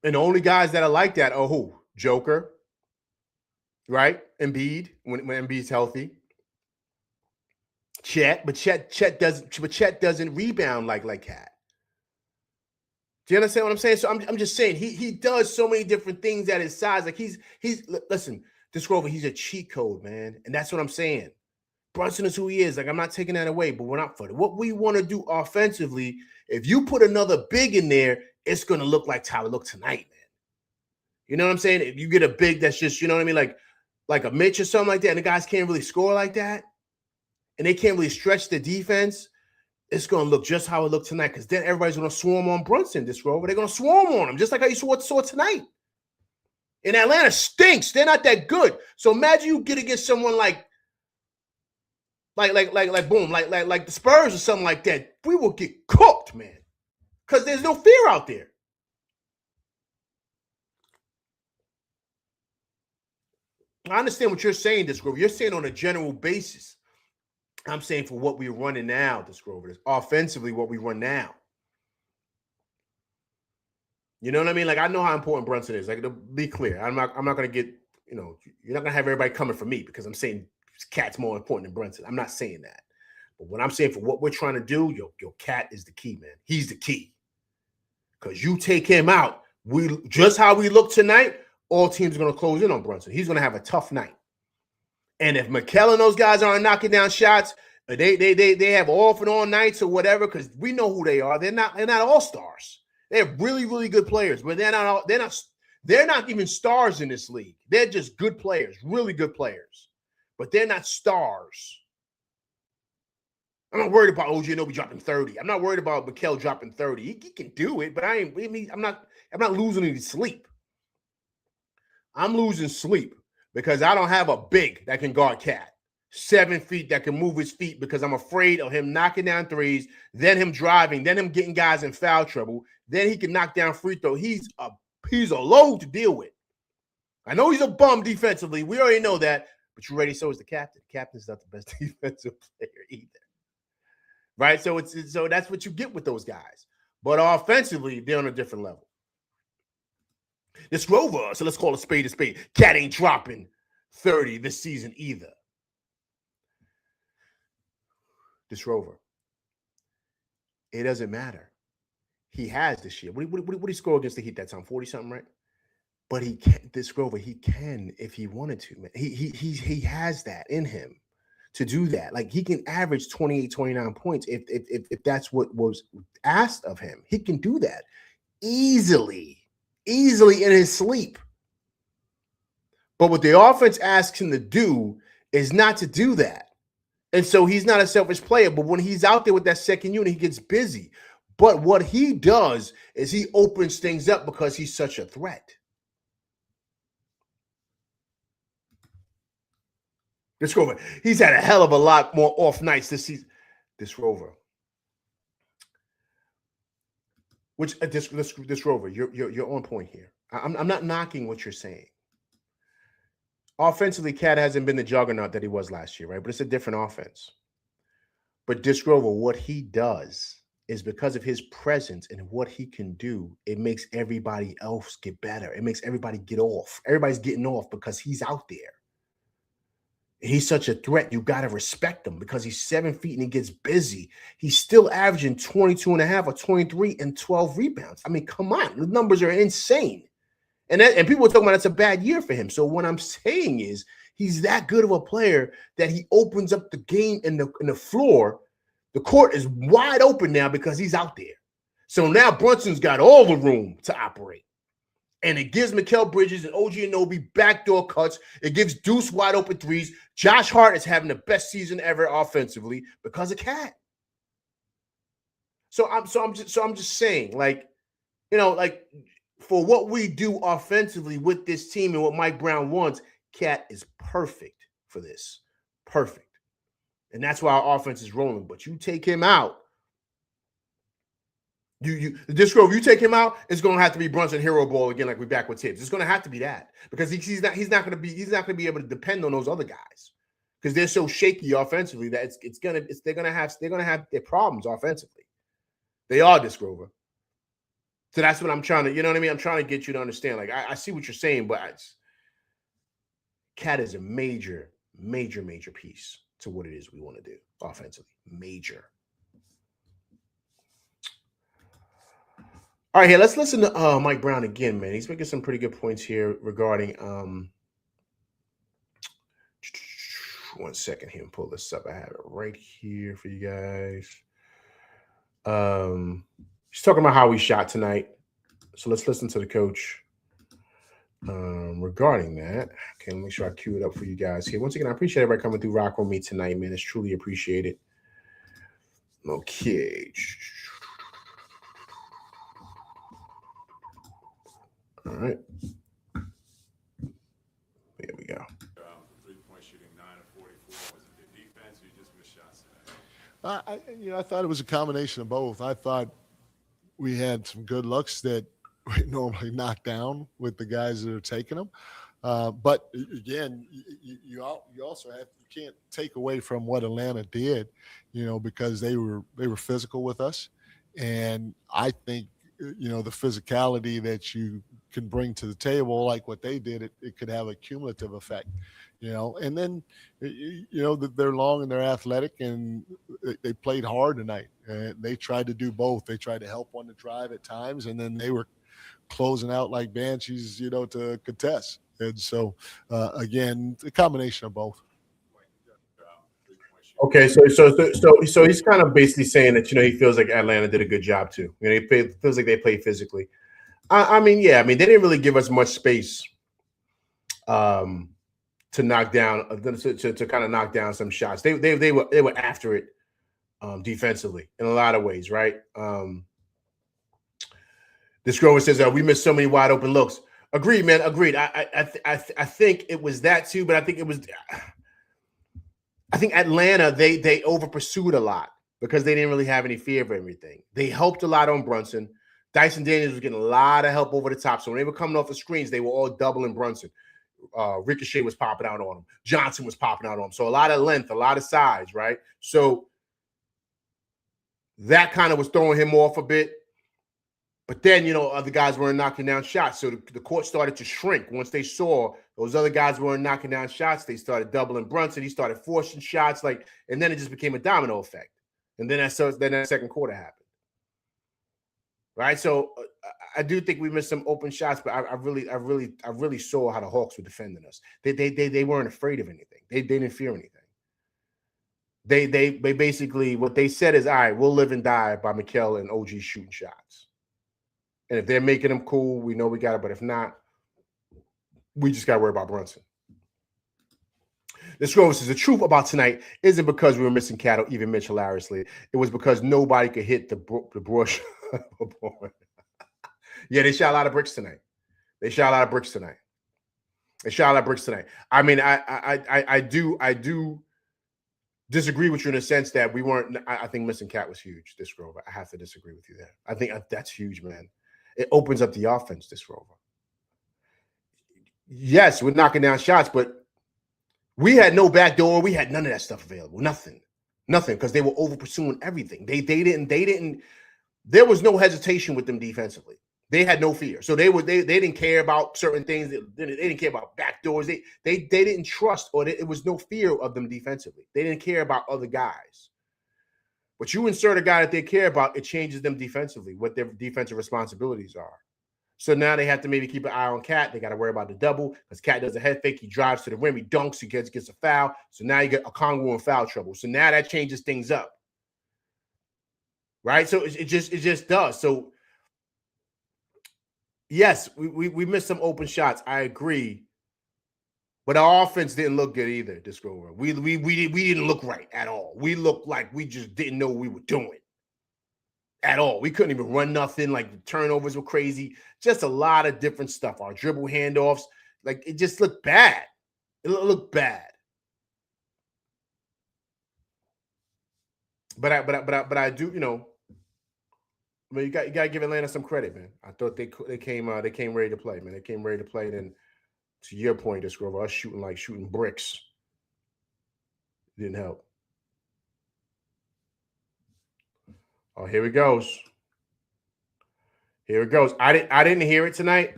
And the only guys that are like that are who? Joker, right? Embiid when Embiid's healthy. Chet doesn't rebound like Cat. Do you understand what I'm saying? So I'm just saying he does so many different things at his size. Like he's listen, this Grover, he's a cheat code, man, and that's what I'm saying. Brunson is who he is. Like I'm not taking that away, but we're not for it. What we want to do offensively, if you put another big in there, it's gonna look like how it looked tonight, man. You know what I'm saying? If you get a big that's just, you know what I mean, like a Mitch or something like that, and the guys can't really score like that, and they can't really stretch the defense, it's going to look just how it looked tonight because then everybody's going to swarm on Brunson this Rover. They're going to swarm on him just like how you saw tonight. And Atlanta stinks. They're not that good. So imagine you get against someone like the Spurs or something like that. We will get cooked, man, because there's no fear out there. I understand what you're saying, this Grover. You're saying on a general basis. I'm saying for what we're running now, this Grover, is offensively what we run now. You know what I mean? Like I know how important Brunson is. Like to be clear, I'm not going to get, you're not going to have everybody coming for me because I'm saying Cat's more important than Brunson. I'm not saying that. But what I'm saying for what we're trying to do, your Cat is the key, man. He's the key. Because you take him out, just how we look tonight, all teams are going to close in on Brunson. He's going to have a tough night. And if Mikal and those guys aren't knocking down shots, they have off and on nights or whatever, because we know who they are. They're not all-stars. They're really, really good players, but they're not even stars in this league. They're just good players, really good players. But they're not stars. I'm not worried about OG Anunoby dropping 30. I'm not worried about Mikal dropping 30. He can do it, but I'm not losing any sleep. I'm losing sleep because I don't have a big that can guard Cat. 7 feet that can move his feet, because I'm afraid of him knocking down threes, then him driving, then him getting guys in foul trouble. Then he can knock down free throw. He's a load to deal with. I know he's a bum defensively. We already know that, but you ready? So is the captain. The captain's not the best defensive player either. Right? So that's what you get with those guys. But offensively, they're on a different level. This Rover, so let's call a spade a spade. Cat ain't dropping 30 this season either. This Rover. It doesn't matter. He has this year. What did he score against the Heat that time? 40-something, right? But he can. This Rover, he can if he wanted to, man. He has that in him to do that. Like, he can average 28, 29 points if that's what was asked of him. He can do that easily in his sleep. But what the offense asks him to do is not to do that. And so he's not a selfish player, but when he's out there with that second unit, he gets busy. But what he does is he opens things up because he's such a threat. This Rover, he's had a hell of a lot more off nights this season. This Rover. Which this Rover, you're on point here. I'm not knocking what you're saying. Offensively, Cat hasn't been the juggernaut that he was last year, right? But it's a different offense. But Disc Rover, what he does is because of his presence and what he can do, it makes everybody else get better. It makes everybody get off. Everybody's getting off because he's out there. He's such a threat. You got to respect him because he's 7 feet and he gets busy. He's still averaging 22 and a half or 23 and 12 rebounds. I mean, come on. The numbers are insane. And people are talking about that's a bad year for him. So what I'm saying is he's that good of a player that he opens up the game in the floor. The court is wide open now because he's out there. So now Brunson's got all the room to operate. And it gives Mikal Bridges and OG Anunoby backdoor cuts. It gives Deuce wide open threes. Josh Hart is having the best season ever offensively because of Cat. So I'm just saying, like, you know, like, for what we do offensively with this team and what Mike Brown wants, Cat is perfect for this. Perfect. And that's why our offense is rolling. But you take him out, this Grove, you take him out, it's going to have to be Brunson hero ball again, like we're back with Tibbs. It's going to have to be that because he's not going to be able to depend on those other guys because they're so shaky offensively that they're going to have their problems offensively. They are, this Grover. So that's what I'm trying to, you know what I mean? I'm trying to get you to understand. Like, I see what you're saying, but Cat is a major, major, major piece to what it is we want to do offensively. Major. All right, here, let's listen to Mike Brown again, man. He's making some pretty good points here regarding one second here and pull this up. I have it right here for you guys. He's talking about how we shot tonight. So let's listen to the coach regarding that. Okay, let me make sure I cue it up for you guys here. Once again, I appreciate everybody coming through rock with me tonight, man. It's truly appreciated. Okay. All right. There we go. 3-point shooting, 9 of 44. Was it the defense or you just missed shots tonight? I thought it was a combination of both. I thought we had some good looks that we normally knock down with the guys that are taking them. But again, you also can't take away from what Atlanta did, because they were physical with us, and I think the physicality that you can bring to the table, like what they did, it could have a cumulative effect, and then, they're long and they're athletic and they played hard tonight. And they tried to do both. They tried to help on the drive at times, and then they were closing out like banshees, to contest. And so, again, a combination of both. Okay, so he's kind of basically saying that he feels like Atlanta did a good job too. He feels like they played physically. I mean, they didn't really give us much space to knock down to kind of knock down some shots. They were after it defensively in a lot of ways, right? This Grover says we missed so many wide open looks. Agreed, man. Agreed. I think it was that too, but I think Atlanta, they over pursued a lot because they didn't really have any fear of everything. They helped a lot on Brunson. Dyson Daniels was getting a lot of help over the top. So when they were coming off the screens, they were all doubling Brunson. Ricochet was popping out on him. Johnson was popping out on him. So a lot of length, a lot of size, right? So that kind of was throwing him off a bit. But then, other guys weren't knocking down shots. So the court started to shrink. Once they saw those other guys weren't knocking down shots, they started doubling Brunson. He started forcing shots, and then it just became a domino effect. And then that second quarter happened. Right? So I do think we missed some open shots, but I really saw how the Hawks were defending us. They weren't afraid of anything. They didn't fear anything. They basically, what they said is, all right, we'll live and die by Mikal and OG shooting shots. And if they're making them cool, we know we got it. But if not, we just got to worry about Brunson. This Grover says the truth about tonight isn't because we were missing Cat or even Mitch hilariously. It was because nobody could hit the brush. Yeah, they shot a lot of bricks tonight. I mean, I do disagree with you in a sense that we weren't. I think missing Cat was huge. This Grover, I have to disagree with you there. I think that's huge, man. It opens up the offense, this Grover. Yes, we're knocking down shots, but we had no backdoor. We had none of that stuff available. Nothing, because they were over pursuing everything. They didn't. There was no hesitation with them defensively. They had no fear, so they didn't care about certain things. They didn't care about backdoors. They didn't trust, or it was no fear of them defensively. They didn't care about other guys. But you insert a guy that they care about, it changes them defensively, what their defensive responsibilities are. So now they have to maybe keep an eye on Cat. They got to worry about the double because Cat does a head fake. He drives to the rim. He dunks. He gets a foul. So now you get a Congo in foul trouble. So now that changes things up. Right? So it just does. So yes, we missed some open shots. I agree. But our offense didn't look good either this go around. We didn't look right at all. We looked like we just didn't know what we were doing at all. We couldn't even run nothing. Like the turnovers were crazy. Just a lot of different stuff. Our dribble handoffs, like it just looked bad. It looked bad. But I do, I mean, you got to give Atlanta some credit, man. I thought they came ready to play, man. They came ready to play. Then to your point, this Grover, us shooting bricks didn't help. Oh, here it goes. I didn't hear it tonight,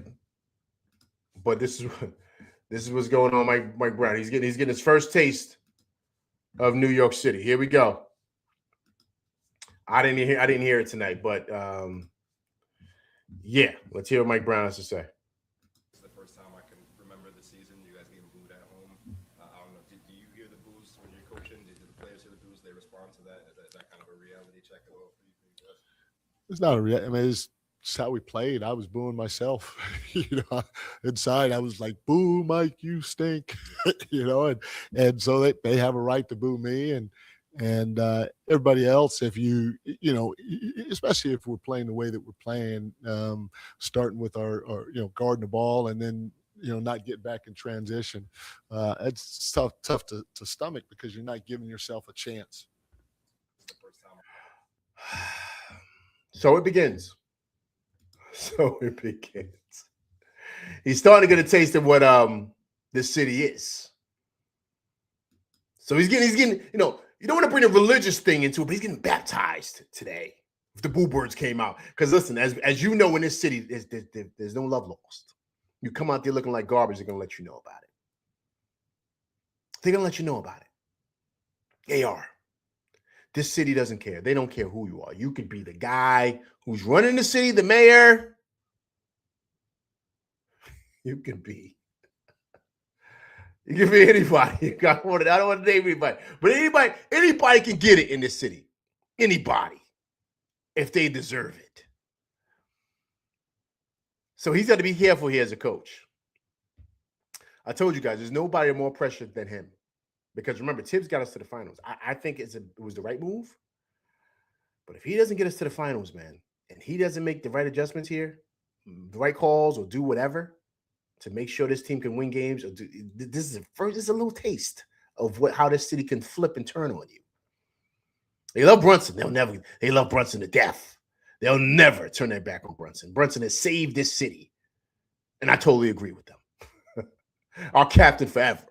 but this is what's going on, Mike Brown. He's getting his first taste of New York City. Here we go. I didn't hear it tonight, but yeah, let's hear what Mike Brown has to say. It's the first time I can remember the season you guys getting booed at home. I don't know. Do you hear the boos when you're coaching? Do the players hear the boos? They respond to that? Is that kind of a reality check at all for you guys? It's not a reality. I mean, it's just how we played. I was booing myself. Inside I was like, "Boo, Mike, you stink," and so they have a right to boo me and everybody else. If especially if we're playing the way that we're playing, starting with our guarding the ball and then not get back in transition, it's tough to stomach because you're not giving yourself a chance. So it begins. He's starting to get a taste of what this city is. So he's getting, you don't want to bring a religious thing into it, but he's getting baptized today. if the Boo Birds came out. Because listen, as you know, in this city, there's no love lost. You come out there looking like garbage, they're going to let you know about it. They're going to let you know about it. They are. This city doesn't care. They don't care who you are. You could be the guy who's running the city, the mayor. You can be anybody. I don't want to name anybody, but anybody can get it in this city. Anybody, if they deserve it. So he's got to be careful here as a coach. I told you guys, there's nobody more pressure than him. Because remember, Tibbs got us to the finals. I think it was the right move. But if he doesn't get us to the finals, man, and he doesn't make the right adjustments here, the right calls, or do whatever to make sure this team can win games, this is a little taste of how this city can flip and turn on you. They love Brunson. They love Brunson to death. They'll never turn their back on Brunson. Brunson has saved this city. And I totally agree with them. Our captain forever.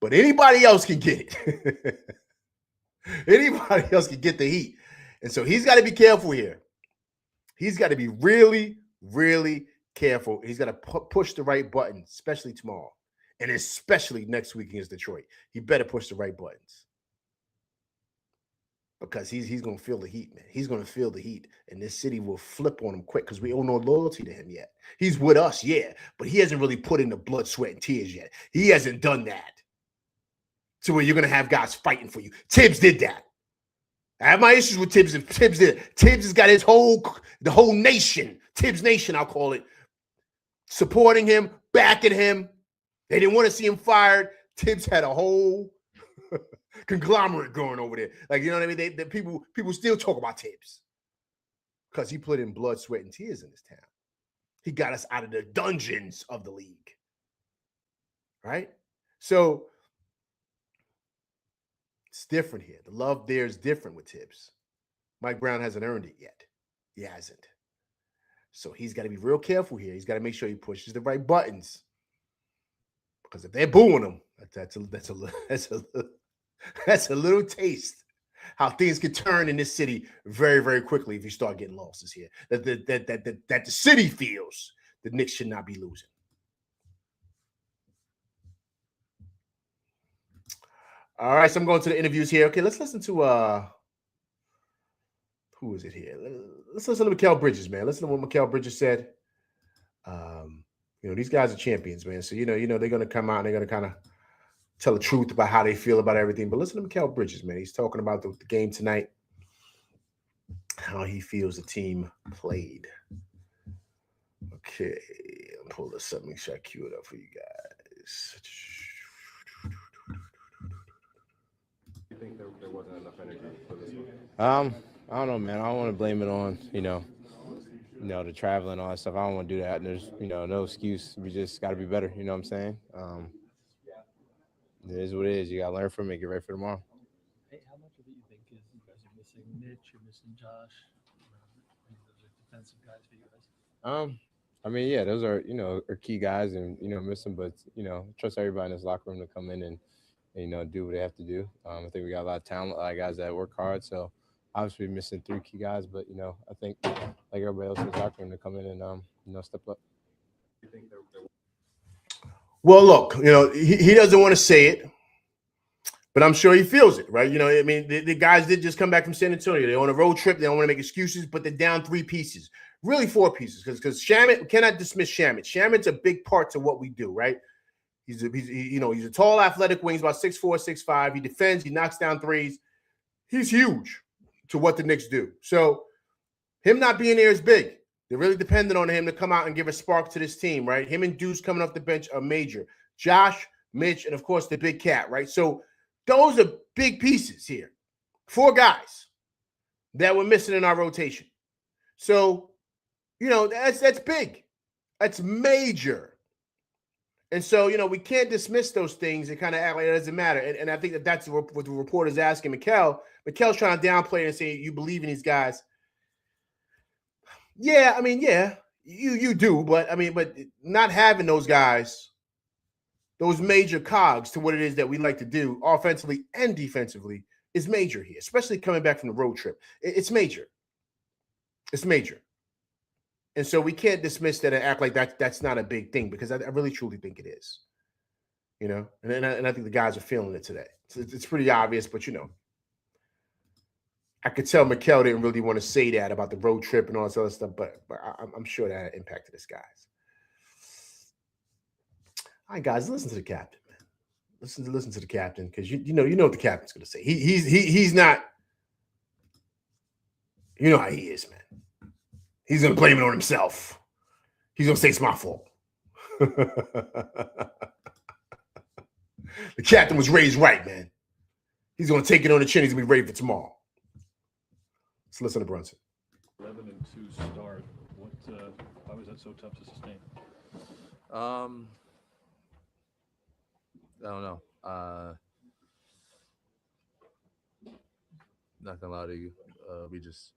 But anybody else can get it. Anybody else can get the heat. And so he's got to be careful here. He's got to be really, really careful. He's got to push the right button, especially tomorrow. And especially next week against Detroit. He better push the right buttons. Because he's going to feel the heat, man. He's going to feel the heat. And this city will flip on him quick because we owe no loyalty to him yet. He's with us, yeah. But he hasn't really put in the blood, sweat, and tears yet. He hasn't done that. To where you're going to have guys fighting for you. Tibbs did that. I have my issues with Tibbs. If Tibbs did it. Tibbs has got the whole nation, Tibbs Nation, I'll call it, supporting him, backing him. They didn't want to see him fired. Tibbs had a whole conglomerate going over there. Like, you know what I mean? People still talk about Tibbs because he put in blood, sweat, and tears in this town. He got us out of the dungeons of the league. Right? So it's different here. The love there is different with Tibbs. Mike Brown hasn't earned it yet. He hasn't. So he's got to be real careful here. He's got to make sure he pushes the right buttons. Because if they're booing him, that's a little taste how things could turn in this city very, very quickly if you start getting losses here. That the city feels the Knicks should not be losing. All right, so I'm going to the interviews here. Okay, let's listen to who is it here? Let's listen to Mikal Bridges, man. Listen to what Mikal Bridges said. These guys are champions, man. So they're going to come out and they're going to kind of tell the truth about how they feel about everything. But listen to Mikal Bridges, man. He's talking about the game tonight, how he feels the team played. Okay, I'll pull this up. Make sure I cue it up for you guys. You think there wasn't enough energy for this one? I don't know, man. I don't want to blame it on, the traveling and all that stuff. I don't want to do that. And there's, no excuse. We just got to be better. You know what I'm saying? It is what it is. You got to learn from it. Get ready for tomorrow. Hey, how much of it you think is you guys are missing Mitch, you're missing Josh? I think those are defensive guys for you guys. Yeah, those are, are key guys and, miss them. But, trust everybody in this locker room to come in and do what they have to do. I think we got a lot of talent, a lot of guys that work hard. So obviously we're missing 3 key guys, but I think like everybody else in the locker room to come in and step up. Well, look, he doesn't want to say it, but I'm sure he feels it, right? The guys did just come back from San Antonio. They're on a road trip. They don't want to make excuses, but they're down 3 pieces, really 4 pieces, because Shamet, we cannot dismiss Shamet. Shamet's a big part to what we do, right? He's a tall, athletic wing. He's about 6'4", 6'5". He defends. He knocks down threes. He's huge to what the Knicks do. So him not being there is big. They're really dependent on him to come out and give a spark to this team, right? Him and Deuce coming off the bench are major. Josh, Mitch, and, of course, the big cat, right? So those are big pieces here. 4 guys that we're missing in our rotation. So, that's big. That's major. And so, we can't dismiss those things and kind of act like it doesn't matter. And I think that's what the reporter's asking Mikal. Mikal's trying to downplay it and say, you believe in these guys. Yeah, you do. But not having those guys, those major cogs to what it is that we like to do offensively and defensively is major here, especially coming back from the road trip. It's major. It's major. And so we can't dismiss that and act like that's not a big thing, because I really truly think it is. You know, and I think the guys are feeling it today. It's pretty obvious, but you know, I could tell Mikel didn't really want to say that about the road trip and all this other stuff, but I'm sure that impacted his guys. All right, guys, listen to the captain, man. Listen to the captain, because you know what the captain's going to say. He's not. You know how he is, man. He's going to blame it on himself. He's going to say it's my fault. The captain was raised right, man. He's going to take it on the chin. He's going to be ready for tomorrow. Let's listen to Brunson. 11-2 start. Why was that so tough to sustain? I don't know. Not gonna lie to you. We just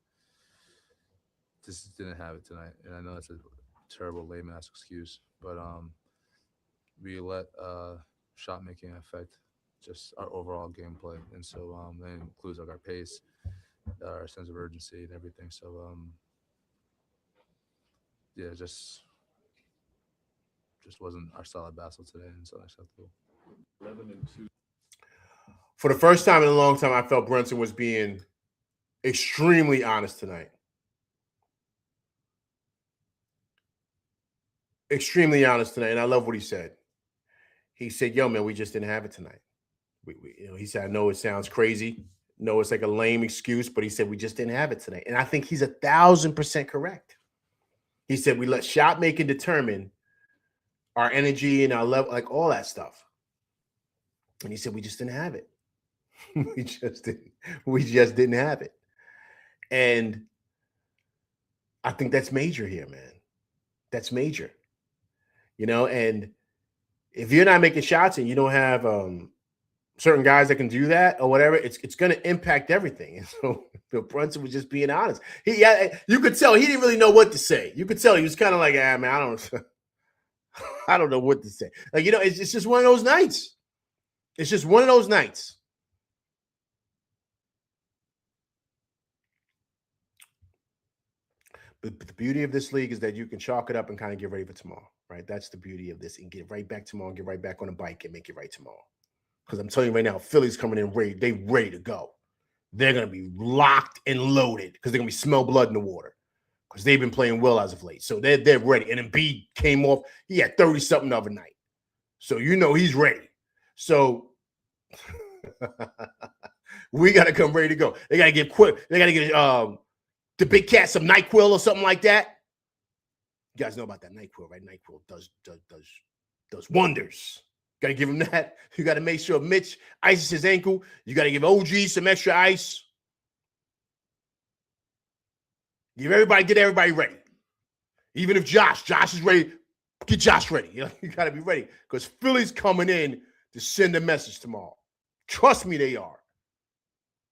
didn't have it tonight. And I know that's a terrible lame-ass excuse, but we let shot making affect just our overall gameplay. And so that includes like our pace, our sense of urgency and everything. So yeah, just wasn't our style of basketball today, and so unacceptable. 11-2. For the first time in a long time, I felt Brunson was being extremely honest tonight. Extremely honest tonight, and I love what he said. He said, "Yo, man, we just didn't have it tonight." He said, "I know it sounds crazy. No, it's like a lame excuse, but he said we just didn't have it tonight." And I think he's 1,000% correct. He said we let shot making determine our energy and our level, like all that stuff. And he said we just didn't have it. We just didn't have it. And I think that's major here, man. That's major. You know, and if you're not making shots and you don't have certain guys that can do that or whatever, it's going to impact everything. And so Bill Brunson was just being honest. You could tell he didn't really know what to say. You could tell he was kind of like, man, I don't know what to say. Like, you know, it's just one of those nights. It's just one of those nights. But the beauty of this league is that you can chalk it up and kind of get ready for tomorrow, right? That's the beauty of this, and get right back tomorrow and get right back on the bike and make it right tomorrow. Because I'm telling you right now, Philly's coming in ready. They ready to go. They're going to be locked and loaded because they're going to be smell blood in the water because they've been playing well as of late. So they're ready. And Embiid came off. He had 30-something the other night. So you know he's ready. So we got to come ready to go. They got to get quick. They got to get the big cat some NyQuil or something like that. You guys know about that NyQuil, right? NyQuil does wonders. Got to give him that. You got to make sure Mitch ices his ankle. You got to give OG some extra ice. Get everybody ready. Even if Josh is ready, get Josh ready. You got to be ready because Philly's coming in to send a message tomorrow. Trust me, they are.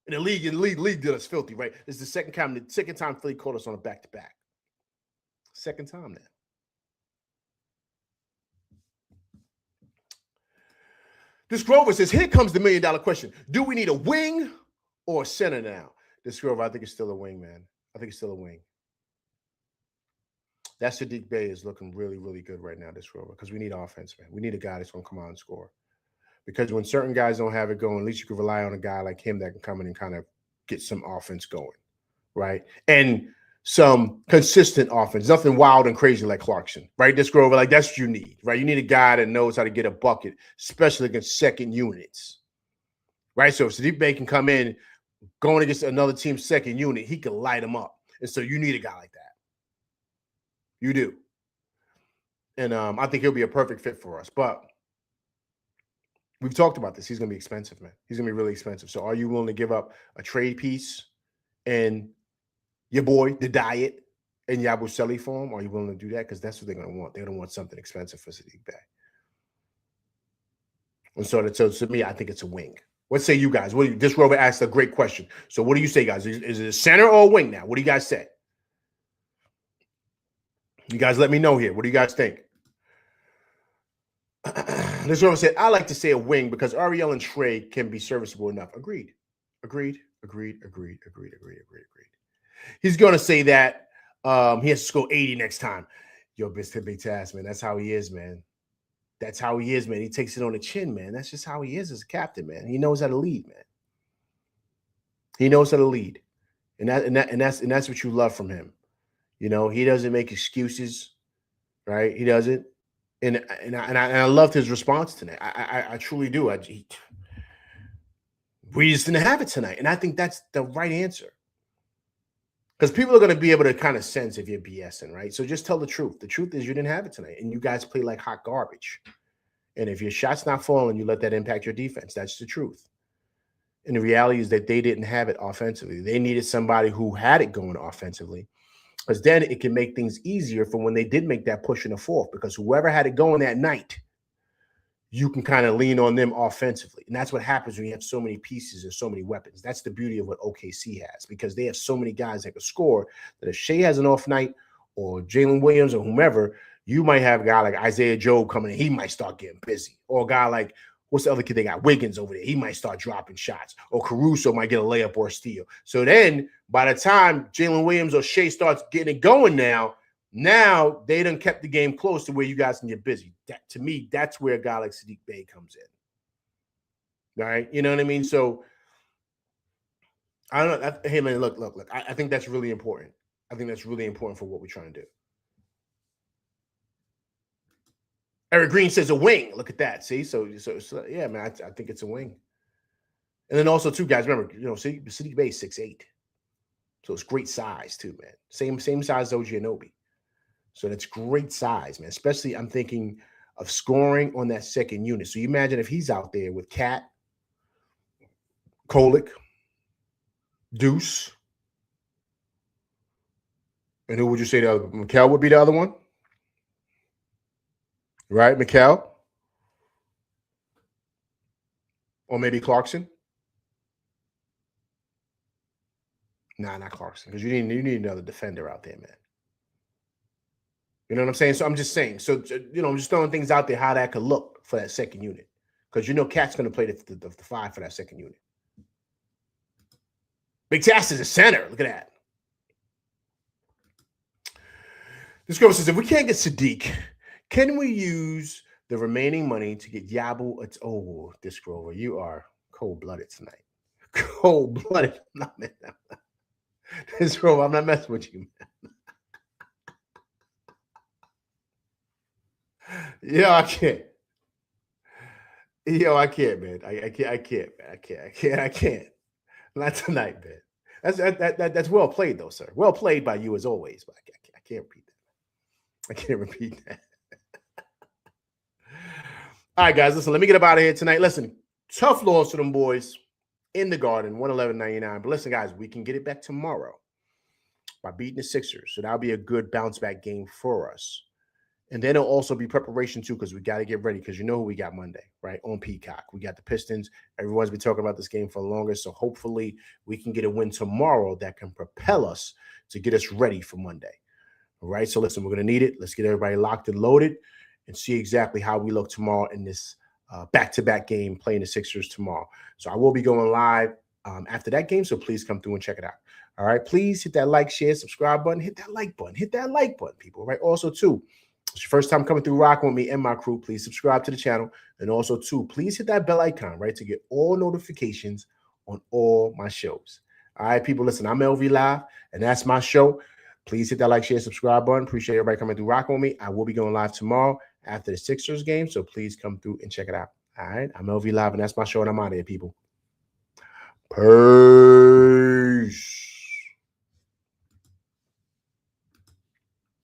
And the league did us filthy, right? This is the second time Philly caught us on a back-to-back. Second time now. This Grover says, here comes the $1 million question. Do we need a wing or a center now? This Grover, I think it's still a wing, man. I think it's still a wing. That Sadiq Bey is looking really, really good right now, this Grover, because we need offense, man. We need a guy that's going to come out and score. Because when certain guys don't have it going, at least you can rely on a guy like him that can come in and kind of get some offense going, right? And some consistent offense, nothing wild and crazy like Clarkson, right? This Grover, like that's what you need, right? You need a guy that knows how to get a bucket, especially against second units, right? So if Sadiq Bey can come in going against another team's second unit, he can light them up. And so you need a guy like that. You do. And I think he'll be a perfect fit for us. But we've talked about this. He's going to be expensive, man. He's going to be really expensive. So are you willing to give up a trade piece and your boy, the Diet, and Yabusele for him? Are you willing to do that? Because that's what they're going to want. They're going to want something expensive for Sadiq Bey. And so to me, I think it's a wing. What say you guys? This Rover asked a great question. So what do you say, guys? Is it a center or a wing now? What do you guys say? You guys let me know here. What do you guys think? This Rover said, I like to say a wing because Ariel and Trey can be serviceable enough. Agreed. He's going to say that He has to score 80 next time. Yo, Mr. Big Task, man. That's how he is, man. That's how he is, man. He takes it on the chin, man. That's just how he is as a captain, man. He knows how to lead, man. He knows how to lead. And that's what you love from him. You know, he doesn't make excuses, right? He doesn't. And I loved his response tonight. I truly do. We just didn't have it tonight. And I think that's the right answer. Because people are going to be able to kind of sense if you're BSing, right? So just tell the truth. The truth is you didn't have it tonight. And you guys play like hot garbage. And if your shot's not falling, you let that impact your defense. That's the truth. And the reality is that they didn't have it offensively. They needed somebody who had it going offensively. Because then it can make things easier for when they did make that push in the fourth. Because whoever had it going that night, you can kind of lean on them offensively. And that's what happens when you have so many pieces and so many weapons. That's the beauty of what OKC has, because they have so many guys that can score that if Shea has an off night or Jalen Williams or whomever, you might have a guy like Isaiah Joe coming in. He might start getting busy. Or a guy like, what's the other kid they got? Wiggins over there. He might start dropping shots. Or Caruso might get a layup or a steal. So then by the time Jalen Williams or Shea starts getting it going now they done kept the game close to where you guys can get busy. That, to me, that's where a guy like Sadiq Bey comes in. All right? You know what I mean? So, I don't know. Hey, man, look. I think that's really important. I think that's really important for what we're trying to do. Eric Green says a wing. Look at that. See? So yeah, man, I think it's a wing. And then also, too, guys, remember, you know, Sadiq Bey is 6'8". So it's great size, too, man. Same size as OG Anunoby. So that's great size, man. Especially I'm thinking of scoring on that second unit. So you imagine if he's out there with Cat, Kolick, Deuce, and who would you say the other? Mikal would be the other one? Right, Mikal? Or maybe Clarkson? Nah, not Clarkson, because you need another defender out there, man. You know what I'm saying? So I'm just saying. So, you know, I'm just throwing things out there how that could look for that second unit. Because you know Cat's going to play the five for that second unit. Big Tass is a center. Look at that. This girl says, if we can't get Sadiq, can we use the remaining money to get Yabu? It's this Grover, you are cold-blooded tonight. Cold-blooded. This Grover, I'm not messing with you, man. Yo, I can't. Yo, I can't, man. I can't, man. I can't. Not tonight, man. That's well played, though, sir. Well played by you as always, but I can't repeat that. I can't repeat that. All right, guys, listen, let me get up out of here tonight. Listen, tough loss to them boys in the Garden, 111-99. But listen, guys, we can get it back tomorrow by beating the Sixers. So that'll be a good bounce back game for us. And then it'll also be preparation, too, because we got to get ready, because you know who we got Monday, right, on Peacock. We got the Pistons. Everyone's been talking about this game for longer, so hopefully we can get a win tomorrow that can propel us to get us ready for Monday. All right, so listen, we're going to need it. Let's get everybody locked and loaded and see exactly how we look tomorrow in this back-to-back game playing the Sixers tomorrow. So I will be going live after that game, so please come through and check it out. All right, please hit that like, share, subscribe button. Hit that like button. Hit that like button, people. Right. Also, too, it's your first time coming through rocking with me and my crew, please subscribe to the channel. And also, too, please hit that bell icon, right, to get all notifications on all my shows. All right, people, listen, I'm LV Live, and that's my show. Please hit that like, share, subscribe button. Appreciate everybody coming through rocking with me. I will be going live tomorrow after the Sixers game, so please come through and check it out. All right, I'm LV Live, and that's my show, and I'm out of here, people. Peace.